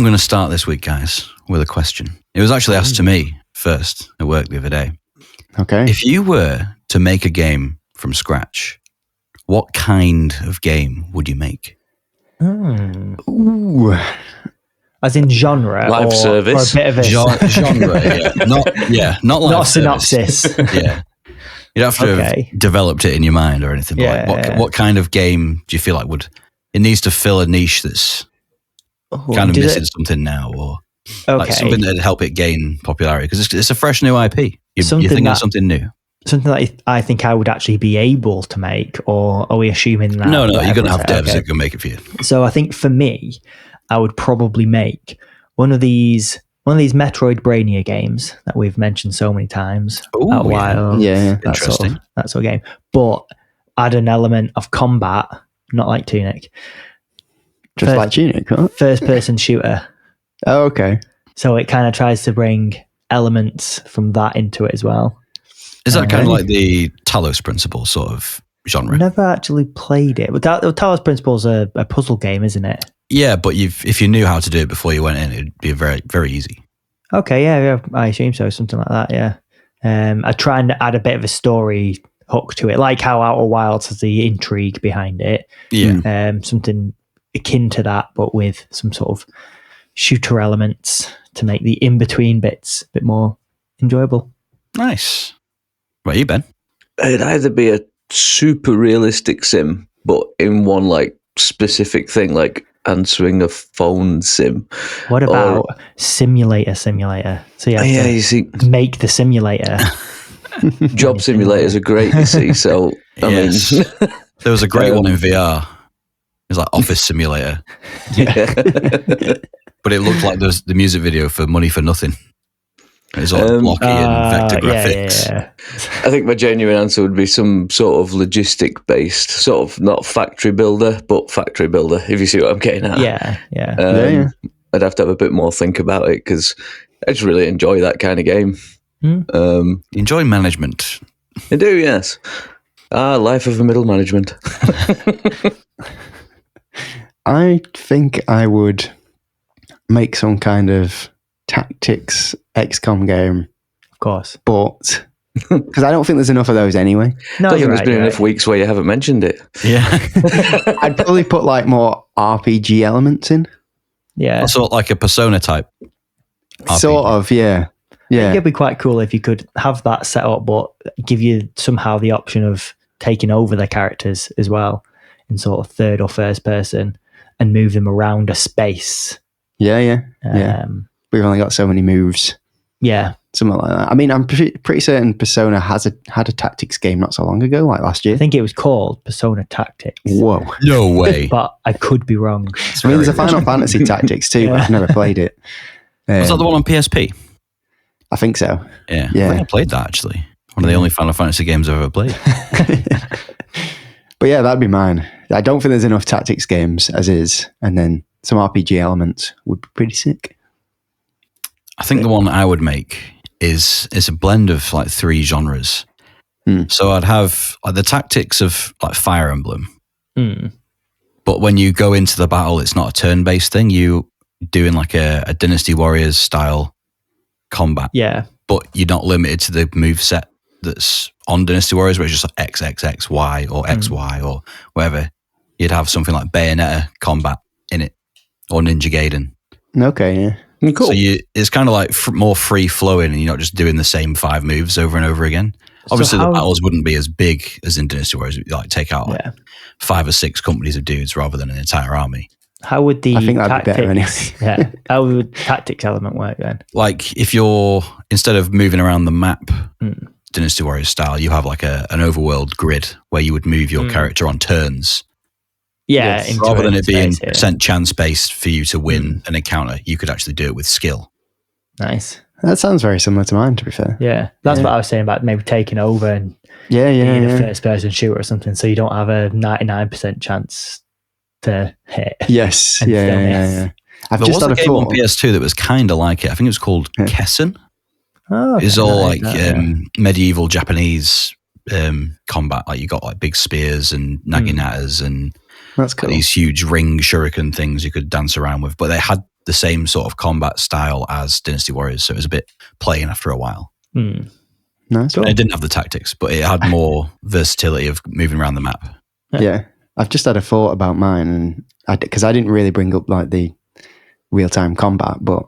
I'm going to start this week, guys, with a question. It was actually asked to me first at work the other day. Okay. If you were to make a game from scratch, what kind of game would you make? Ooh. As in genre, Live service. or a bit of a Genre, not live not a service. synopsis. Yeah. You'd have to have developed it in your mind or anything. Yeah, But like, what kind of game do you feel like it needs to fill a niche that's kind of missing something now, or like something that'd help it gain popularity? Because it's a fresh new IP. You're thinking of something new. Something that I think I would actually be able to make, or are we assuming that? No, you're going to have devs that can make it for you. So I think for me, I would probably make one of these Metroidvania games that we've mentioned so many times. Ooh, a while. Yeah. Interesting. That sort of game. But add an element of combat, not like Tunic. Like Tunic, huh? First person shooter. Oh, okay. So it kind of tries to bring elements from that into it as well. Is that kind of like the Talos Principle sort of genre? Never actually played it. But Talos Principle is a puzzle game, isn't it? Yeah, but if you knew how to do it before you went in, it'd be very, very easy. Okay, yeah, I assume so. Something like that, yeah. I try and add a bit of a story hook to it, like how Outer Wilds has the intrigue behind it. Yeah. Something akin to that, but with some sort of shooter elements to make the in-between bits a bit more enjoyable. Nice. What about you, Ben? It'd either be a super realistic sim, but in one like specific thing, like answering a phone sim. What about simulator? So you have you see, make the simulator. Job simulators are great, you see. So I mean, there was a great one in VR. It was like Office Simulator, but it looked like the music video for Money for Nothing. It's all blocky and vector graphics. Yeah. I think my genuine answer would be some sort of logistic based, sort of not factory builder, but factory builder, if you see what I'm getting at. Yeah. I'd have to have a bit more think about it because I just really enjoy that kind of game. Enjoy management. I do, yes. Life of a middle management. I think I would make some kind of tactics XCOM game, of course, but because I don't think there's enough of those anyway. No, there's been enough weeks where you haven't mentioned it. Yeah. I'd probably put like more RPG elements in. Yeah, sort of like a Persona type RPG. Sort of, yeah. I think it'd be quite cool if you could have that set up, but give you somehow the option of taking over the characters as well in sort of third or first person and move them around a space. Yeah. We've only got so many moves. Yeah. Something like that. I mean, I'm pretty certain Persona had a tactics game not so long ago, like last year. I think it was called Persona Tactics. Whoa. No way. But I could be wrong. I mean, there's a Final Fantasy Tactics too, but I've never played it. Was that the one on PSP? I think so. Yeah. I think I played that, actually. One of the only Final Fantasy games I've ever played. But yeah, that'd be mine. I don't think there's enough tactics games as is, and then some RPG elements would be pretty sick. I think the one I would make is a blend of like 3 genres. So I'd have like the tactics of like Fire Emblem, but when you go into the battle, it's not a turn-based thing. You doing like a Dynasty Warriors style combat. Yeah, but you're not limited to the move set that's on Dynasty Warriors, where it's just like X, X, X, Y, or X, Y, or whatever. You'd have something like Bayonetta combat in it, or Ninja Gaiden. Okay, yeah. Cool. So it's kind of like more free flowing, and you're not just doing the same 5 moves over and over again. Obviously, the battles wouldn't be as big as in Dynasty Warriors. You'd like take out like 5 or 6 companies of dudes rather than an entire army. How would the I think that'd be better anyway. How would tactics element work then? Like if you're, instead of moving around the map, Dynasty Warriors style, you have like an overworld grid where you would move your character on turns. Yeah, rather than it being percent chance based for you to win an encounter, you could actually do it with skill. Nice. That sounds very similar to mine, to be fair. Yeah, that's what I was saying about maybe taking over and being a first person shooter or something, so you don't have a 99% chance to hit. Yes, yeah. I've just had a game on PS2 that was kind of like it. I think it was called Kessen. Oh, okay. It's all like medieval Japanese combat. Like you got like big spears and naginatas and that's cool. these huge ring shuriken things you could dance around with. But they had the same sort of combat style as Dynasty Warriors, so it was a bit plain after a while. Nice. It didn't have the tactics, but it had more versatility of moving around the map. Yeah. I've just had a thought about mine, and because I didn't really bring up like the real-time combat, but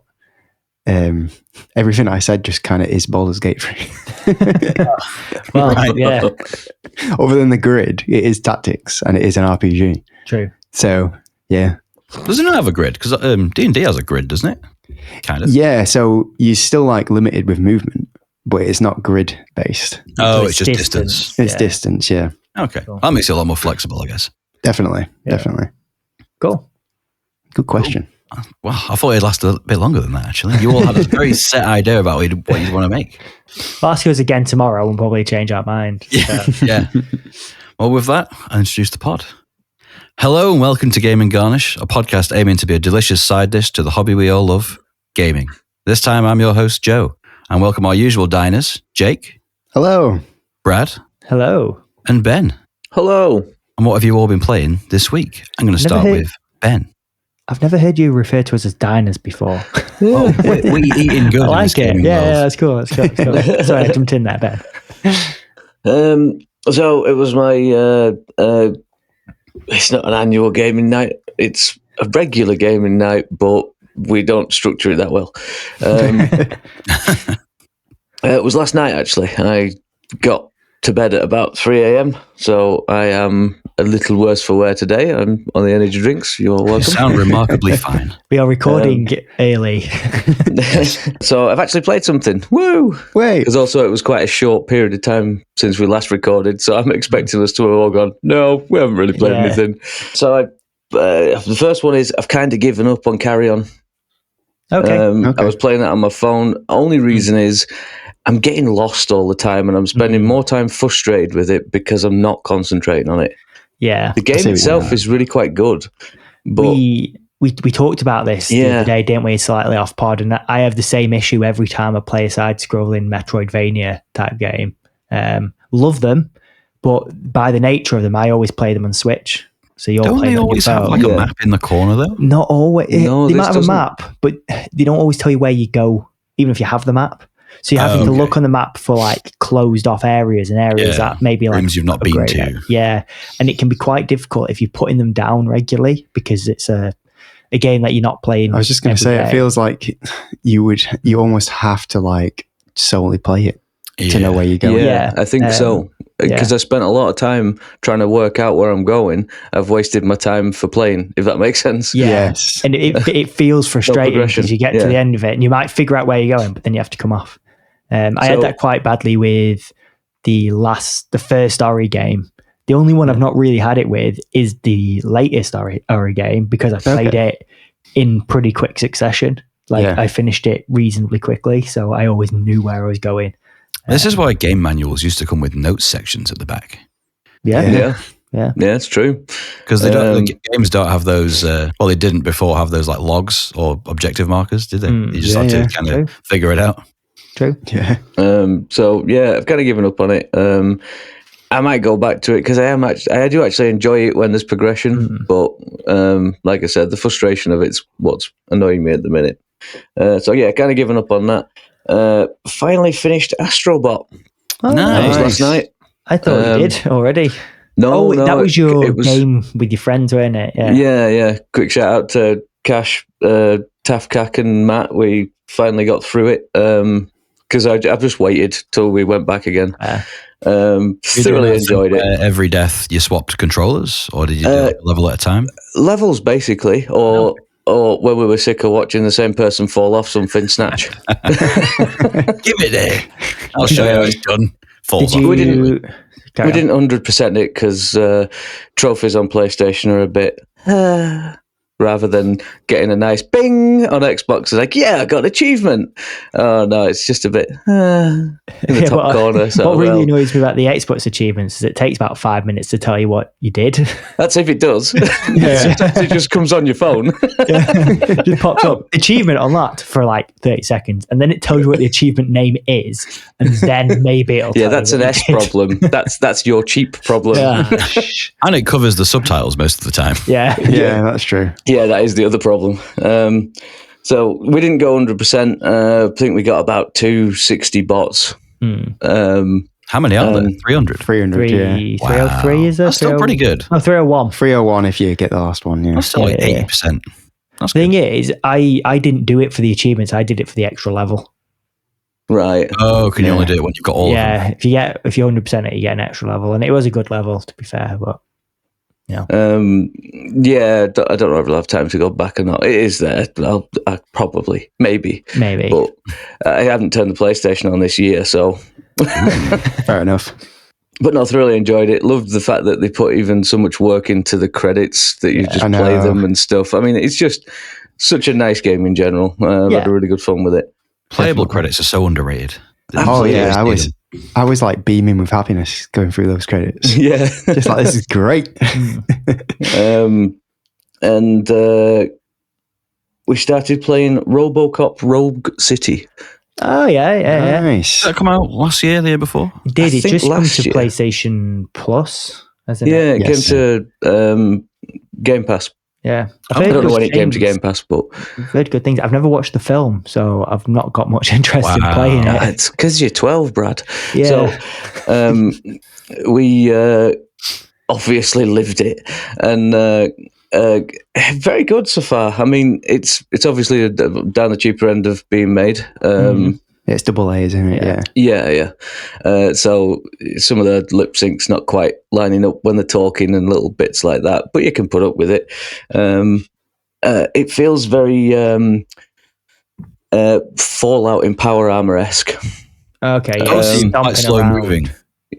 everything I said just kind of is Baldur's Gate 3. Well, yeah, Other than the grid, it is tactics and it is an RPG. true. So, yeah. Doesn't it have a grid? Because D&D has a grid, doesn't it? Kind of. Yeah, so you're still like limited with movement, but it's not grid based. Oh, So it's just distance. It's distance, yeah. Okay. Cool. That makes it a lot more flexible, I guess. Definitely. Cool. Good question. Well, I thought it lasted a bit longer than that, actually. You all had a very set idea about what you'd want to make. Well, ask us again tomorrow and probably change our mind. Yeah. Well, with that, I introduce the pod. Hello and welcome to Gaming Garnish, a podcast aiming to be a delicious side dish to the hobby we all love, gaming. This time I'm your host, Joe, and welcome our usual diners, Jake. Hello. Brad. Hello. And Ben. Hello. And what have you all been playing this week? I'm going to start with Ben. I've never heard you refer to us as diners before. Oh, we eating good. I like it. gaming Yeah, world. that's cool. That's cool. Sorry, I jumped in there, Ben. So it was my, it's not an annual gaming night. It's a regular gaming night, but we don't structure it that well. It was last night, actually. I got to bed at about 3 a.m, so I am a little worse for wear today. I'm on the energy drinks. You're You welcome. sound remarkably fine. We are recording early. So I've actually played something. Woo! Wait. Because also it was quite a short period of time since we last recorded, so I'm expecting us to have all gone, no, we haven't really played Yeah. anything. So the first one is I've kind of given up on Carry On. Okay. I was playing that on my phone. Only reason is I'm getting lost all the time and I'm spending more time frustrated with it because I'm not concentrating on it. Yeah. The game itself is really quite good. But We talked about this the other day, didn't we? Slightly off pod, and I have the same issue every time I play a side-scrolling Metroidvania type game. Love them, but by the nature of them, I always play them on Switch. So you're Don't playing they on your always have phone. like a map in the corner, though? Not always. No, They this might have a doesn't. map, but they don't always tell you where you go, even if you have the map. So you're having to look on the map for like closed off areas and areas that maybe like rooms you've not been upgrade to. it. Yeah. And it can be quite difficult if you're putting them down regularly because it's a game that you're not playing. I was just going to say, it feels like you almost have to like solely play it to know where you're going. Yeah, I think so. Because I spent a lot of time trying to work out where I'm going. I've wasted my time for playing, if that makes sense. Yeah. Yes. And it feels frustrating progression. because you get to the end of it and you might figure out where you're going, but then you have to come off. I had that quite badly with the first Ori game. The only one I've not really had it with is the latest Ori game because I played it in pretty quick succession. I finished it reasonably quickly, so I always knew where I was going. This is why game manuals used to come with notes sections at the back. Yeah, it's true. Because the games don't have those. Well, they didn't before have those like logs or objective markers, did they? You just had to kind of figure it out. True. Yeah. So yeah, I've kind of given up on it. I might go back to it because I do actually enjoy it when there's progression, but like I said, the frustration of it's what's annoying me at the minute. So yeah, kind of given up on that. Finally finished Astrobot. Oh, That was last night. I thought you did already. No, that was your game with your friends, wasn't it? Yeah. Quick shout out to Cash, Tafkak, and Matt. We finally got through it because I've just waited till we went back again. Thoroughly enjoyed it. Every death you swapped controllers, or did you do it level at a time? Levels, basically, or when we were sick of watching the same person fall off something, snatch. Give it there. I'll show you how it's done. Falls off. We didn't 100% it because trophies on PlayStation are a bit rather than getting a nice bing on Xbox. It's like, yeah, I got an achievement. Oh no, it's just a bit in the top corner. So what really annoys me about the Xbox achievements is it takes about 5 minutes to tell you what you did. That's if it does. Sometimes it just comes on your phone. It just pops up achievement unlocked for like 30 seconds, and then it tells you what the achievement name is, and then maybe it'll. Yeah, that's an S problem. That's your cheap problem. Yeah. And it covers the subtitles most of the time. Yeah, That's true. Yeah, that is the other problem. So we didn't go 100%. I think we got about 260 bots. How many are there? 300? 300, yeah. 303 is it? That's still pretty good. No, 301. 301 if you get the last one, yeah. That's still like 80%. That's The thing is, I didn't do it for the achievements. I did it for the extra level. Right. Oh, can you only do it when you've got all of them? Yeah, if you 100% it, you get an extra level. And it was a good level, to be fair, but... Yeah. Yeah, I don't know if I'll have time to go back or not. It is there. I'll probably, maybe. Maybe. But I haven't turned the PlayStation on this year, so. Fair enough. But no, thoroughly enjoyed it. Loved the fact that they put even so much work into the credits that you just play them and stuff. I mean, it's just such a nice game in general. I've had a really good fun with it. Playable credits are so underrated. Absolutely. Oh yeah, I was like beaming with happiness going through those credits. Yeah, just like, this is great. And we started playing Robocop Rogue City. Oh yeah. Nice. Did that come out last year, the year before? It did. It just come to year. PlayStation Plus, hasn't it? Yeah, it came to Game Pass. Yeah. I don't know when it came to Game Pass, but I've heard good things. I've never watched the film, so I've not got much interest in playing it. It's because you're 12, Brad. Yeah. So we obviously lived it, and very good so far. I mean, it's obviously down the cheaper end of being made. It's AA, isn't it? Yeah. So some of the lip sync's not quite lining up when they're talking and little bits like that, but you can put up with it. It feels very Fallout in Power Armor-esque. Okay, quite slow moving.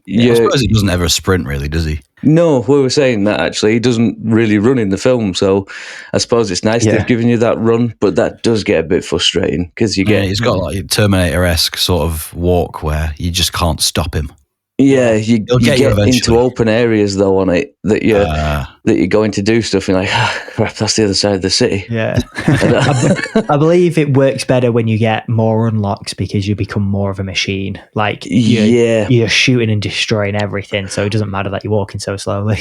Yeah, I suppose he doesn't ever sprint, really, does he? No, we were saying that actually. He doesn't really run in the film, so I suppose it's nice they've given you that run, but that does get a bit frustrating because you get... he's got like a Terminator-esque sort of walk where you just can't stop him. Yeah, you get into open areas though on it that you're going to do stuff and you're like, crap, that's the other side of the city. Yeah. I believe it works better when you get more unlocks because you become more of a machine. Like you're shooting and destroying everything, so it doesn't matter that you're walking so slowly.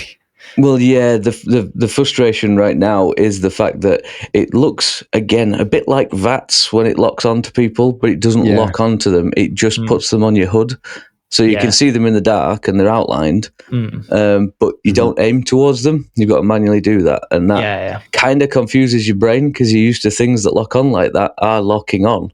Well, yeah, the frustration right now is the fact that it looks, again, a bit like VATS when it locks onto people, but it doesn't lock onto them. It just puts them on your HUD. So you can see them in the dark and they're outlined, but you don't aim towards them. You've got to manually do that. And that kind of confuses your brain because you're used to things that lock on like that are locking on.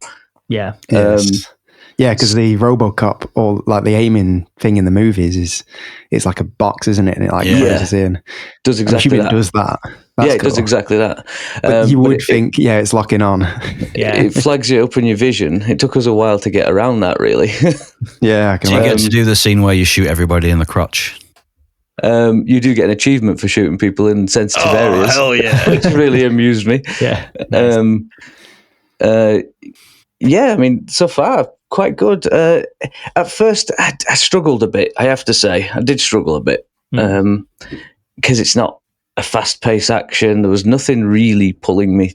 Yeah. Yeah, because the Robocop or like the aiming thing in the movies it's like a box, isn't it? And it like closes in. Does exactly that. It does that. That's cool. Does exactly that. But you would think, it's locking on. Yeah, it flags you up in your vision. It took us a while to get around that, really. Yeah, I can. Do you get to do the scene where you shoot everybody in the crotch? You do get an achievement for shooting people in sensitive areas. Hell yeah! Which really amused me. Yeah. Yeah, I mean, so far, quite good. At first, I struggled a bit, I have to say. I did struggle a bit. Because it's not a fast-paced action. There was nothing really pulling me.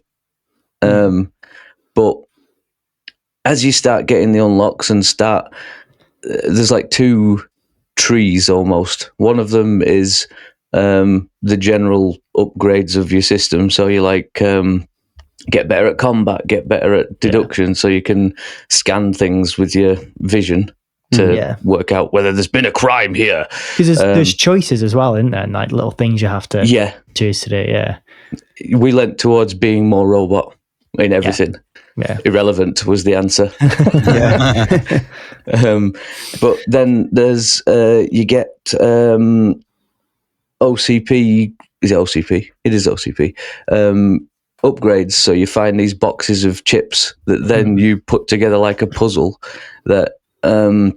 But as you start getting the unlocks and there's like two trees almost. One of them is the general upgrades of your system. So you like... get better at combat, get better at deduction, so you can scan things with your vision to work out whether there's been a crime here. Because there's choices as well, isn't there? And like little things you have to choose to do. Yeah, we leant towards being more robot in everything. Yeah. Irrelevant was the answer. But then there's you get OCP. Is it OCP? It is OCP. Upgrades, so you find these boxes of chips that then you put together like a puzzle that a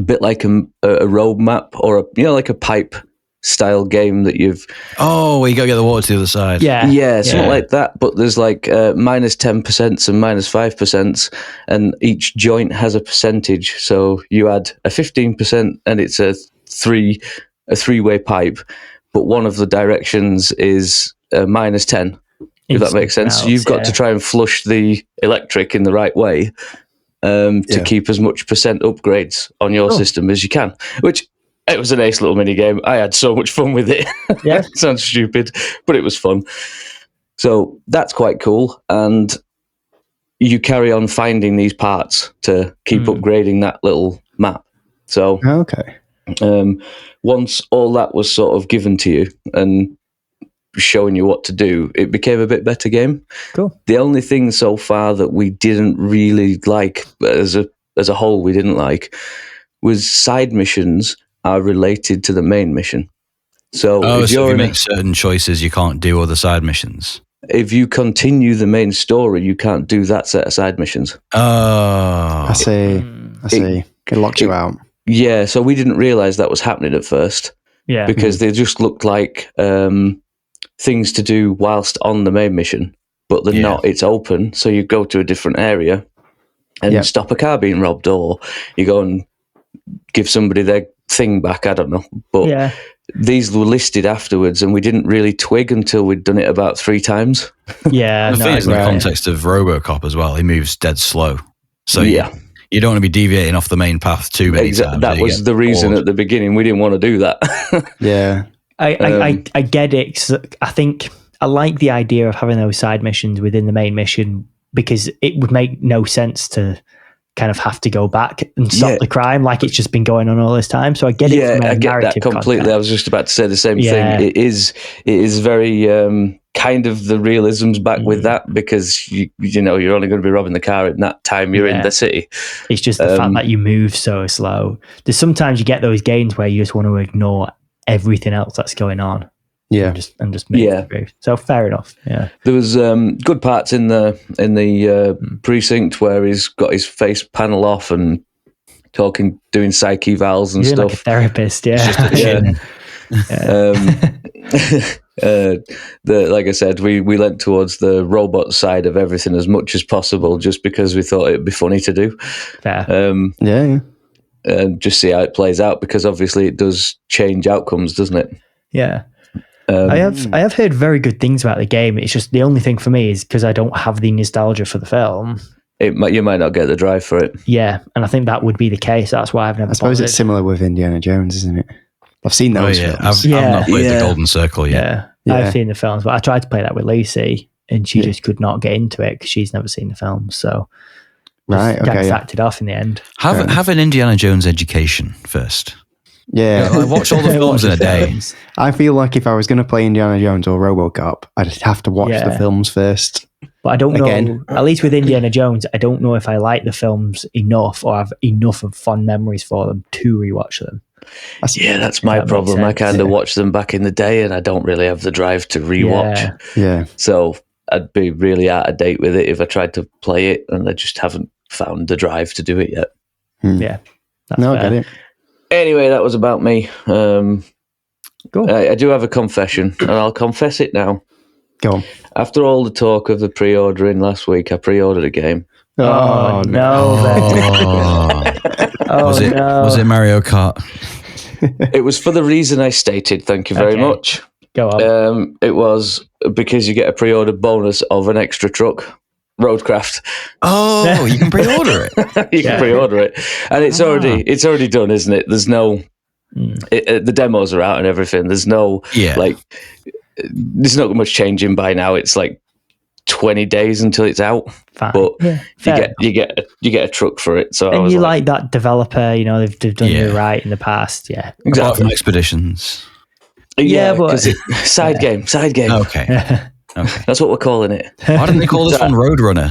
bit like a roadmap or like a pipe style game that you've where you gotta get the water to the other side. Something like that, but there's like minus 10% and minus 5%, and each joint has a percentage, so you add a 15% and it's a three-way pipe, but one of the directions is minus 10. If that makes sense. So you've got to try and flush the electric in the right way to keep as much percent upgrades on your system as you can, which it was an ace little mini game. I had so much fun with it. Yeah. It sounds stupid, but it was fun. So that's quite cool. And you carry on finding these parts to keep upgrading that little map. So okay. Once all that was sort of given to you and showing you what to do, it became a bit better game. Cool. The only thing so far that we didn't really like as a whole, we didn't like, was side missions are related to the main mission. So if you make certain choices, you can't do other side missions. If you continue the main story, you can't do that set of side missions. Oh, I see. It locks you out. Yeah, so we didn't realise that was happening at first. Yeah. Because they just looked like things to do whilst on the main mission, but they're not. It's open, so you go to a different area and stop a car being robbed, or you go and give somebody their thing back. I don't know. But these were listed afterwards, and we didn't really twig until we'd done it about 3 times. Yeah. The thing is, in the context of Robocop as well, he moves dead slow. So you don't want to be deviating off the main path too many times. That was the reason at the beginning we didn't want to do that. Yeah. I get it. 'Cause I think I like the idea of having those side missions within the main mission, because it would make no sense to kind of have to go back and stop the crime like it's just been going on all this time. So I get it. Yeah, I get that completely. Content. I was just about to say the same thing. It is very kind of the realism's back with that, because you know you're only going to be robbing the car in that time you're in the city. It's just the fact that you move so slow. There's sometimes you get those games where you just want to ignore everything else that's going on. Yeah, and just move through. So fair enough. Yeah, there was good parts in the precinct where he's got his face panel off and doing psych evals and stuff. Like a therapist. Yeah, like I said, we leant towards the robot side of everything as much as possible, just because we thought it'd be funny to do. Fair. And just see how it plays out, because obviously it does change outcomes, doesn't it? Yeah. I have heard very good things about the game. It's just the only thing for me is because I don't have the nostalgia for the film. You might not get the drive for it. Yeah, and I think that would be the case. That's why I've never. I suppose it's similar with Indiana Jones, isn't it? I've seen those films. I've not played the Golden Circle yet. Yeah, I've seen the films, but I tried to play that with Lucy, and she just could not get into it because she's never seen the films. So sacked it off in the end. Have an Indiana Jones education first. Yeah, I watch all the films in a day. I feel like if I was going to play Indiana Jones or Robocop, I'd have to watch the films first. But I don't know, at least with Indiana Jones, I don't know if I like the films enough or have enough of fond memories for them to rewatch them. That's my problem. I kind of watched them back in the day and I don't really have the drive to rewatch. Yeah. So I'd be really out of date with it if I tried to play it, and I just haven't found the drive to do it yet. Yeah. I get it. Anyway, that was about me. Cool. I do have a confession, and I'll confess it now. Go on. After all the talk of the pre-ordering last week, I pre-ordered a game. Oh no! Was it Mario Kart? It was for the reason I stated. Thank you very much. Go on. It was because you get a pre-order bonus of an extra truck. Roadcraft. Oh, you can pre-order it. You can pre-order it, and it's already done, isn't it? There's no the demos are out and everything. There's no there's not much changing by now. It's like 20 days until it's out. Fine. But you get a truck for it. So and you like that developer, you know, they've done you right in the past. Yeah, exactly. Apart from Expeditions. But side game. Okay. Okay. That's what we're calling it. Why didn't they call this one Roadrunner?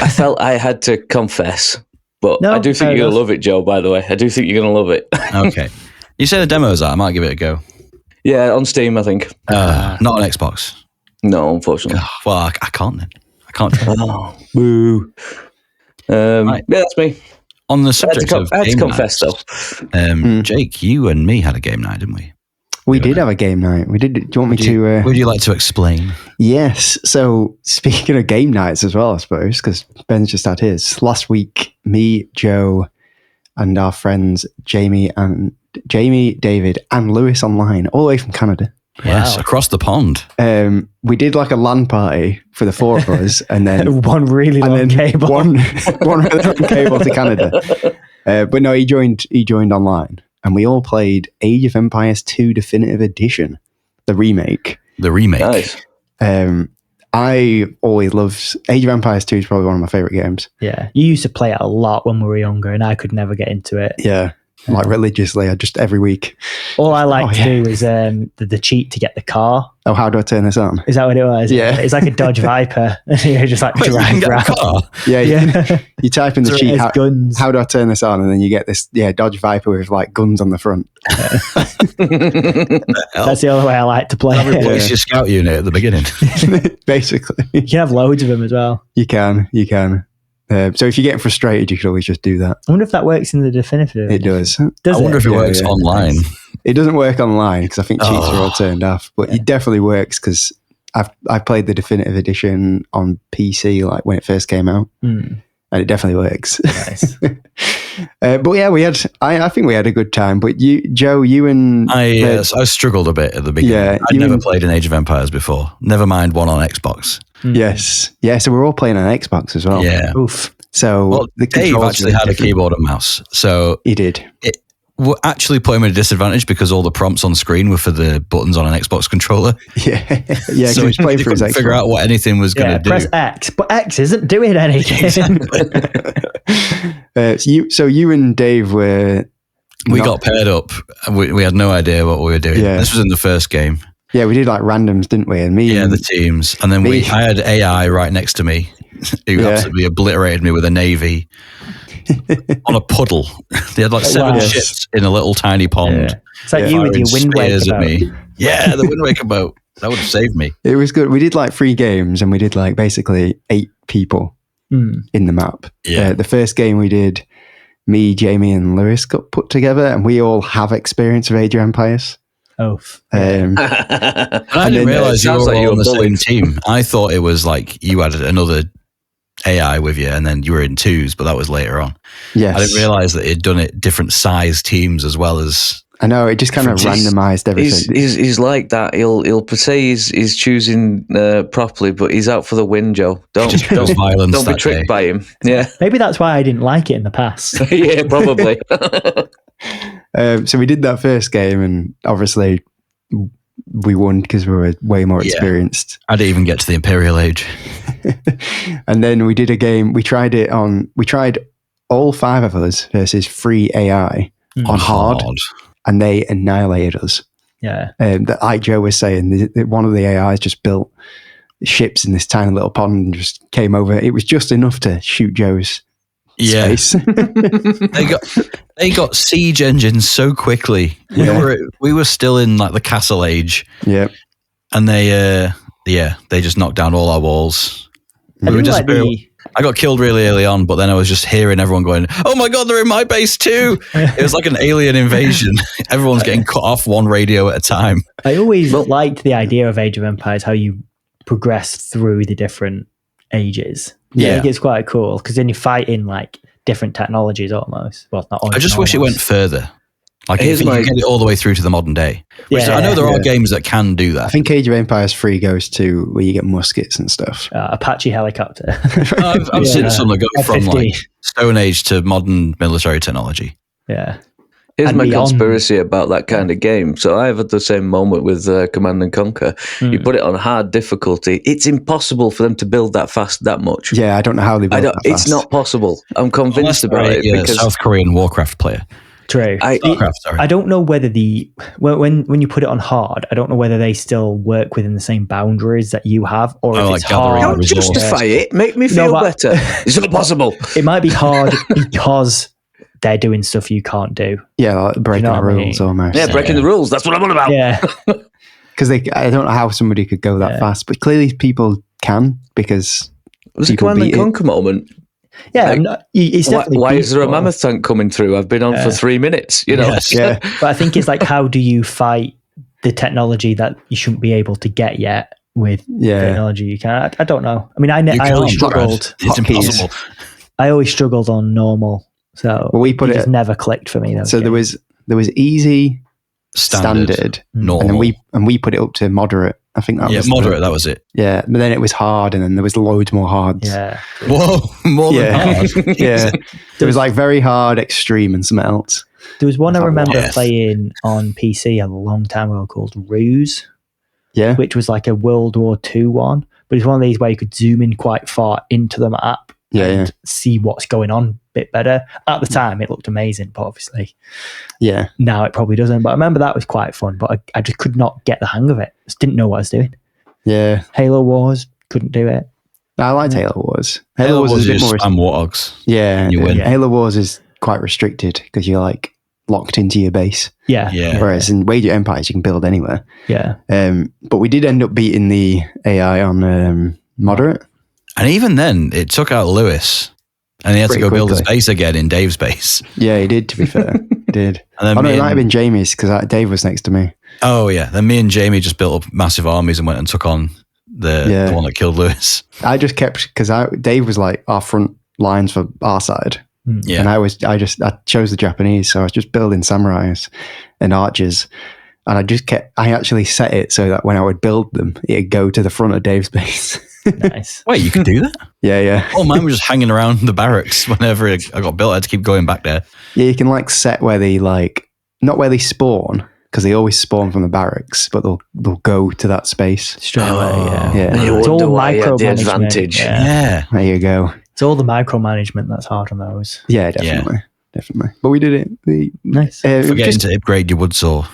I felt I had to confess, but I do think you're going to love it, Joe, by the way. I do think you're going to love it. Okay. You say the demo's out. I might give it a go. Yeah, on Steam, I think. Not on Xbox. No, unfortunately. Well, I can't then. I can't. Boo. Right. Yeah, that's me. On the subject of I had to game confess, nights, though. Jake, you and me had a game night, didn't we? We did have a game night. We did. Do you want me to? Would you like to explain? Yes. So speaking of game nights as well, I suppose, because Ben's just had his. Last week, me, Joe, and our friends Jamie, David, and Lewis online, all the way from Canada. Yes, across the pond. We did like a LAN party for the 4 of us, and then one really long cable, one really long cable to Canada. But no, he joined online. And we all played Age of Empires 2 Definitive Edition, the remake. The remake. Nice. I always loved Age of Empires 2 is probably one of my favorite games. Yeah, you used to play it a lot when we were younger, and I could never get into it. Yeah, like religiously, I just every week. All I like to do is the cheat to get the car. Oh, how do I turn this on? Is that what it was? Yeah. It's like a Dodge Viper. You just like drive around. Yeah, you type in the cheat, guns. how do I turn this on? And then you get this Dodge Viper with like guns on the front. That's the only way I like to play it. Replace your scout unit at the beginning. Basically. You can have loads of them as well. You can. So if you're getting frustrated, you could always just do that. I wonder if that works in the definitive. It does. I wonder if it works online. It doesn't work online because I think cheats are all turned off, but it definitely works because I've played the definitive edition on PC like when it first came out, and it definitely works. Nice. But yeah, I think we had a good time. But Joe, you and I struggled a bit at the beginning. Yeah, I'd never played an Age of Empires before. Never mind one on Xbox. Yes, yeah. So we're all playing on Xbox as well. Yeah. Oof. So Dave actually had a keyboard and mouse. So he did. It actually put him at a disadvantage because all the prompts on screen were for the buttons on an Xbox controller. Yeah. So he couldn't figure out what anything was going to do. Press X, but X isn't doing anything. So you and Dave were. We got paired up. We had no idea what we were doing. Yeah. This was in the first game. Yeah, we did like randoms, didn't we? And the teams. And then I had AI right next to me who absolutely obliterated me with a navy on a puddle. They had like 7 ships in a little tiny pond. Yeah. It's like you with your Wind Waker boat. Me. Yeah, the Wind Waker boat. That would have saved me. It was good. We did like 3 games and we did like basically 8 people in the map. Yeah. The first game we did, me, Jamie and Lewis got put together and we all have experience of Age of Empires. Oh, I didn't realize you were all on the same team. I thought it was like you had another AI with you and then you were in 2s, but that was later on. Yes. I didn't realize that he'd done it different size teams as well as. I know, it just kind of randomized everything. He's like that. He'll say he's choosing properly, but he's out for the win, Joe. Don't be tricked by him. Yeah, maybe that's why I didn't like it in the past. Yeah, probably. So we did that first game, and obviously we won because we were way more experienced. I didn't even get to the Imperial Age. And then we did a game. We tried all 5 of us versus free AI on hard. And they annihilated us. Yeah. Like Joe was saying, one of the AIs just built ships in this tiny little pond and just came over. It was just enough to shoot Joe's space. They got siege engines so quickly. Yeah. We were still in like the Castle Age. Yeah. And they just knocked down all our walls. I got killed really early on, but then I was just hearing everyone going, "Oh my god, they're in my base too!" It was like an alien invasion. Everyone's getting cut off one radio at a time. I always liked the idea of Age of Empires, how you progress through the different ages. I think it's quite cool because then you fight in like different technologies almost. Well, not almost. I just wish it went further. Like if you get it all the way through to the modern day. I know there are games that can do that. I think Age of Empires 3 goes to where you get muskets and stuff. Apache helicopter. I've seen some that go from like Stone Age to modern military technology. Yeah. Here's my conspiracy about that kind of game. So I have had the same moment with Command and Conquer. You put it on hard difficulty. It's impossible for them to build that fast that much. Yeah, I don't know how they build that fast. It's not possible. I'm convinced about it. Because South Korean Warcraft player. True. I don't know whether when you put it on hard, I don't know whether they still work within the same boundaries that you have, or if it's hard. Don't justify it. Make me feel better. It's not possible. It might be hard because they're doing stuff you can't do. Yeah, like breaking the rules almost. Yeah, breaking the rules. That's what I'm on about. Yeah. Because I don't know how somebody could go that fast, but clearly people can because it was a Command and Conquer moment. Yeah, it's definitely. Why is there a mammoth tank coming through? I've been on for 3 minutes. You know. Yes. Yeah, but I think it's like, how do you fight the technology that you shouldn't be able to get yet with technology you can? I don't know. I mean, I always struggled. It's impossible. I always struggled on normal, so we put it never clicked for me. So there was easy, standard, normal, and we put it up to moderate. I think that was moderate. That was it. Yeah, but then it was hard, and then there was loads more hards. Yeah. Whoa, more than hard. Yeah, there was like very hard, extreme, and something else. There was one I remember playing on PC a long time ago called Ruse. Yeah, which was like a World War II one, but it's one of these where you could zoom in quite far into the map and see what's going on a bit better. At the time, it looked amazing, but obviously, now it probably doesn't. But I remember that was quite fun, but I just could not get the hang of it. Just didn't know what I was doing. Yeah. Halo Wars, couldn't do it. I liked Halo Wars. Halo Wars is a bit more spam warthogs. Yeah. You win. Halo Wars is quite restricted because you're like locked into your base. Yeah. Whereas in Wage of Empires, you can build anywhere. Yeah. But we did end up beating the AI on moderate. And even then, it took out Lewis. And he had to go build his base again in Dave's base. Yeah, he did, to be fair. He did. And then it might have been Jamie's because Dave was next to me. Oh, yeah. Then me and Jamie just built up massive armies and went and took on the one that killed Lewis. I just kept, because Dave was like our front lines for our side. Yeah. And I chose the Japanese, so I was just building samurais and archers. And I actually set it so that when I would build them, it'd go to the front of Dave's base. Nice. Wait, you can do that? Yeah. Oh, mine was just hanging around the barracks whenever I got built. I had to keep going back there. Yeah, you can like set where they not where they spawn, because they always spawn from the barracks, but they'll go to that space Straight away, yeah. Yeah. It's all micromanagement. Advantage. Yeah. There you go. It's all the micromanagement that's hard on those. Yeah, definitely. But we did it. Nice. Forgetting to upgrade your wood saw.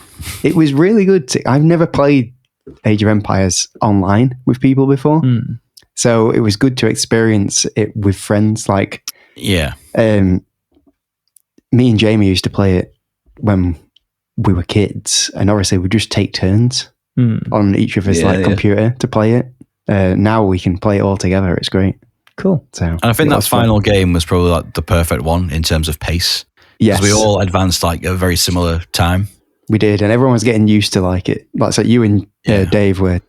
It was really good. I've never played Age of Empires online with people before. So it was good to experience it with friends. Me and Jamie used to play it when we were kids, and obviously we just take turns on each of his computer to play it. Now we can play it all together. It's great. Cool. So, and I think that final game was probably like the perfect one in terms of pace. Yes, we all advanced like a very similar time. We did, and everyone was getting used to it. So you and Dave were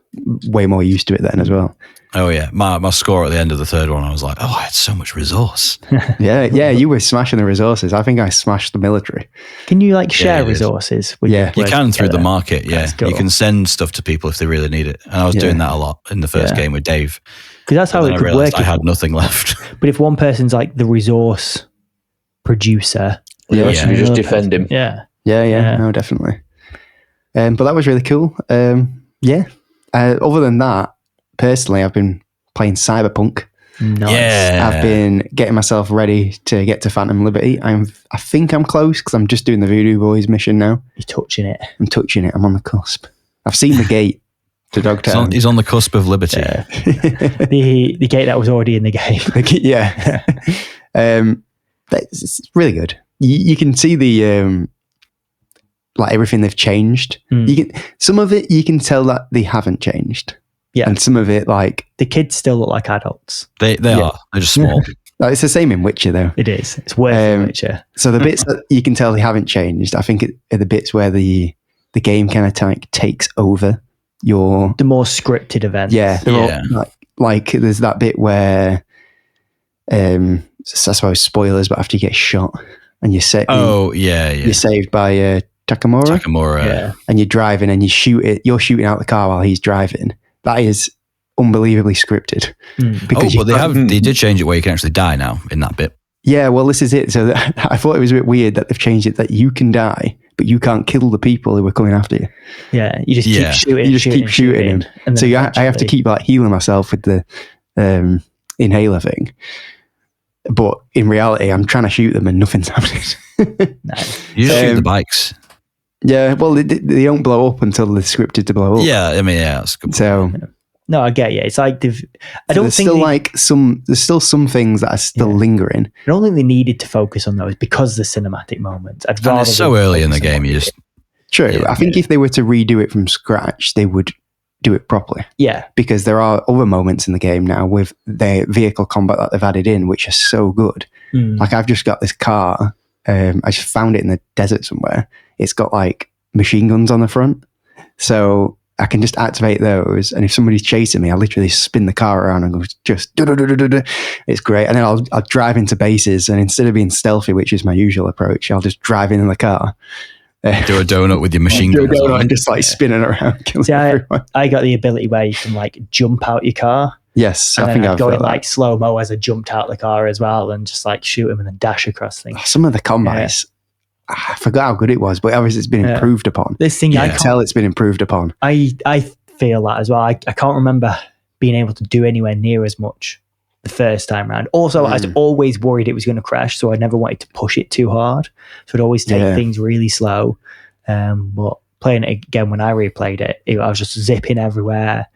way more used to it then as well. Oh yeah, my score at the end of the third one, I was like, I had so much resource. yeah, you were smashing the resources. I think I smashed the military. Can you share resources? You can through the market. Yeah, cool. You can send stuff to people if they really need it. And I was doing that a lot in the first game with Dave. Because that's how it could work. I had nothing left. But if one person's the resource producer, you just defend him. Yeah. No, definitely. But that was really cool. Other than that, personally, I've been playing Cyberpunk. Nice. Yeah. I've been getting myself ready to get to Phantom Liberty. I think I'm close because I'm just doing the Voodoo Boys mission now. You're touching it. I'm touching it. I'm on the cusp. I've seen the gate to Dogtown. He's on the cusp of liberty. Yeah. the gate that was already in the game. Yeah. It's really good. You can see the everything they've changed. Some of it you can tell that they haven't changed. Yeah. And some of it the kids still look like adults. They are. They're just small. It's the same in Witcher though. It is. It's worse in Witcher. So the bits that you can tell they haven't changed, I think are the bits where the game kind of takes over the more scripted events. Yeah. All, there's that bit where I suppose spoilers, but after you get shot and you're you're saved by Takamura, and you're driving and you're shooting out the car while he's driving. That is unbelievably scripted. Because they did change it where you can actually die now in that bit. Yeah, well, this is it. So I thought it was a bit weird that they've changed it that you can die, but you can't kill the people who are coming after you. Yeah, you just keep shooting. You just keep shooting him. And so I have to keep healing myself with the inhaler thing. But in reality, I'm trying to shoot them and nothing's happening. Nice. You just shoot the bikes. Yeah, well, they don't blow up until they're scripted to blow up. Yeah, I mean, that's good. So, no, I get you. It's like there's still some things that are still lingering. I don't think they needed to focus on those because the cinematic moments. And it's so early in the game. True. Yeah, I think if they were to redo it from scratch, they would do it properly. Yeah, because there are other moments in the game now with their vehicle combat that they've added in, which are so good. Like I've just got this car. I just found it in the desert somewhere. It's got machine guns on the front. So I can just activate those. And if somebody's chasing me, I literally spin the car around and go just it's great. And then I'll drive into bases. And instead of being stealthy, which is my usual approach, I'll just drive in the car. Do a donut with your machine gun. And just spinning around. See, I got the ability where you can jump out your car. Yes, and I think I've got it slow mo as I jumped out the car as well, and just shoot him and then dash across things. Some of the combats, I forgot how good it was, but obviously it's been improved upon. This thing, I can tell it's been improved upon. I feel that as well. I can't remember being able to do anywhere near as much the first time round. Also, I was always worried it was going to crash, so I never wanted to push it too hard. So I'd always take things really slow. But playing it again, when I replayed it, I was just zipping everywhere.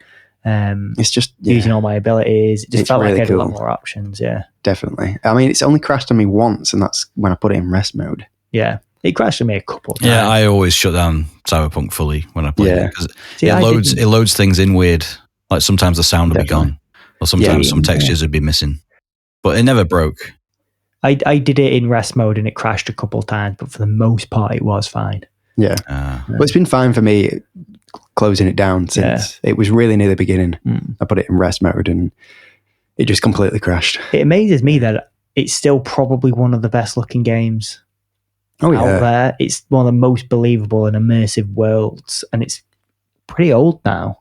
It's just using all my abilities. It just felt really like I had a lot more options. Yeah, definitely. I mean, it's only crashed on me once, and that's when I put it in rest mode. Yeah, it crashed on me a couple of times. Yeah, I always shut down Cyberpunk fully when I play it, because it loads things in weird. Like sometimes the sound will be gone, or sometimes some textures would be missing. But it never broke. I did it in rest mode and it crashed a couple of times, but for the most part, it was fine. Yeah. But it's been fine for me closing it down since it was really near the beginning. I put it in rest mode and it just completely crashed. It amazes me that it's still probably one of the best looking games out there. It's one of the most believable and immersive worlds, and it's pretty old now.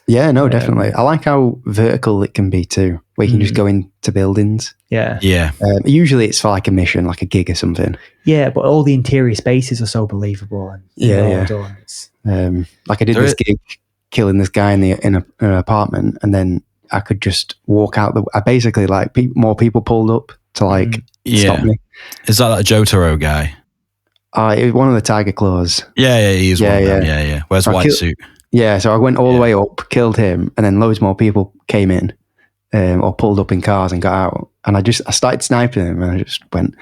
Yeah, no, definitely. I like how vertical it can be too, where you can just go into buildings. Yeah. Usually it's for like a mission, like a gig or something. Yeah, but all the interior spaces are so believable. And done. Like I did this gig, killing this guy in an apartment, and then I could just walk out. I basically more people pulled up to stop me. Is that Jotaro guy? It was one of the Tiger Claws. Yeah, he's one of them. Yeah. Wears white suit. Yeah, so I went all the way up, killed him, and then loads more people came in or pulled up in cars and got out. And I started sniping them, and I just went,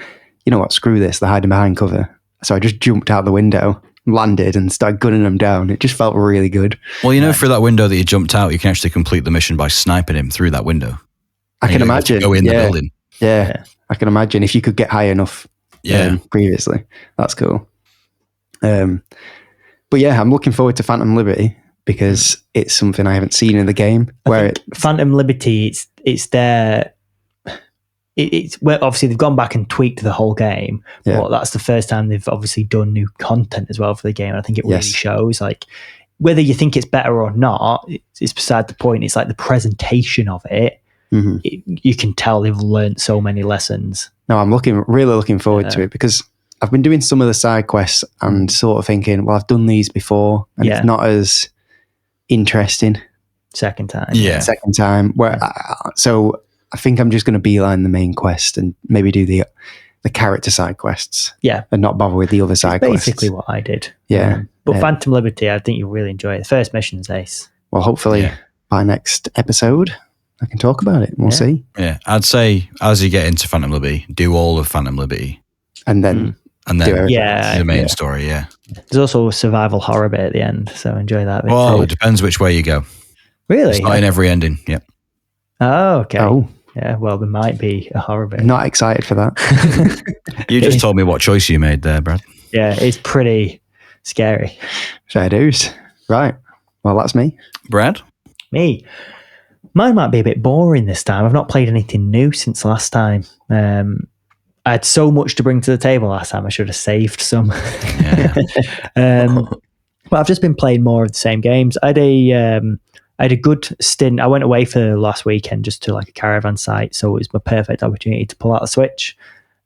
you know what, screw this, they're hiding behind cover. So I just jumped out the window, landed, and started gunning them down. It just felt really good. Well, through that window that you jumped out, you can actually complete the mission by sniping him through that window. I can imagine. Go in the building. Yeah, I can imagine if you could get high enough previously. That's cool. But yeah, I'm looking forward to Phantom Liberty, because it's something I haven't seen in the game. Phantom Liberty, it's there. It's where obviously they've gone back and tweaked the whole game, but that's the first time they've obviously done new content as well for the game. And I think it really shows. Like, whether you think it's better or not, it's beside the point. It's like the presentation of it. You can tell they've learned so many lessons. No, I'm really looking forward to it, because I've been doing some of the side quests and sort of thinking, well, I've done these before, and it's not as interesting second time. So I think I'm just going to beeline the main quest and maybe do the character side quests, and not bother with the other side quests. Basically what I did. But Phantom Liberty, I think you'll really enjoy it. The first mission's ace. Well, hopefully by next episode I can talk about it. We'll see. I'd say as you get into Phantom Liberty, do all of Phantom Liberty, and then the main story. There's also a survival horror bit at the end, so enjoy that bit. Well, it depends which way you go. Really? It's not in every ending. Yep. Oh, okay. Yeah, well, there might be a horror bit. Not excited for that. You just told me what choice you made there, Brad. Yeah, it's pretty scary. Fair dues. Right. Well, that's me. Brad? Me. Mine might be a bit boring this time. I've not played anything new since last time. I had so much to bring to the table last time. I should have saved some. But I've just been playing more of the same games. I had a good stint. I went away for last weekend just to like a caravan site, so it was my perfect opportunity to pull out the Switch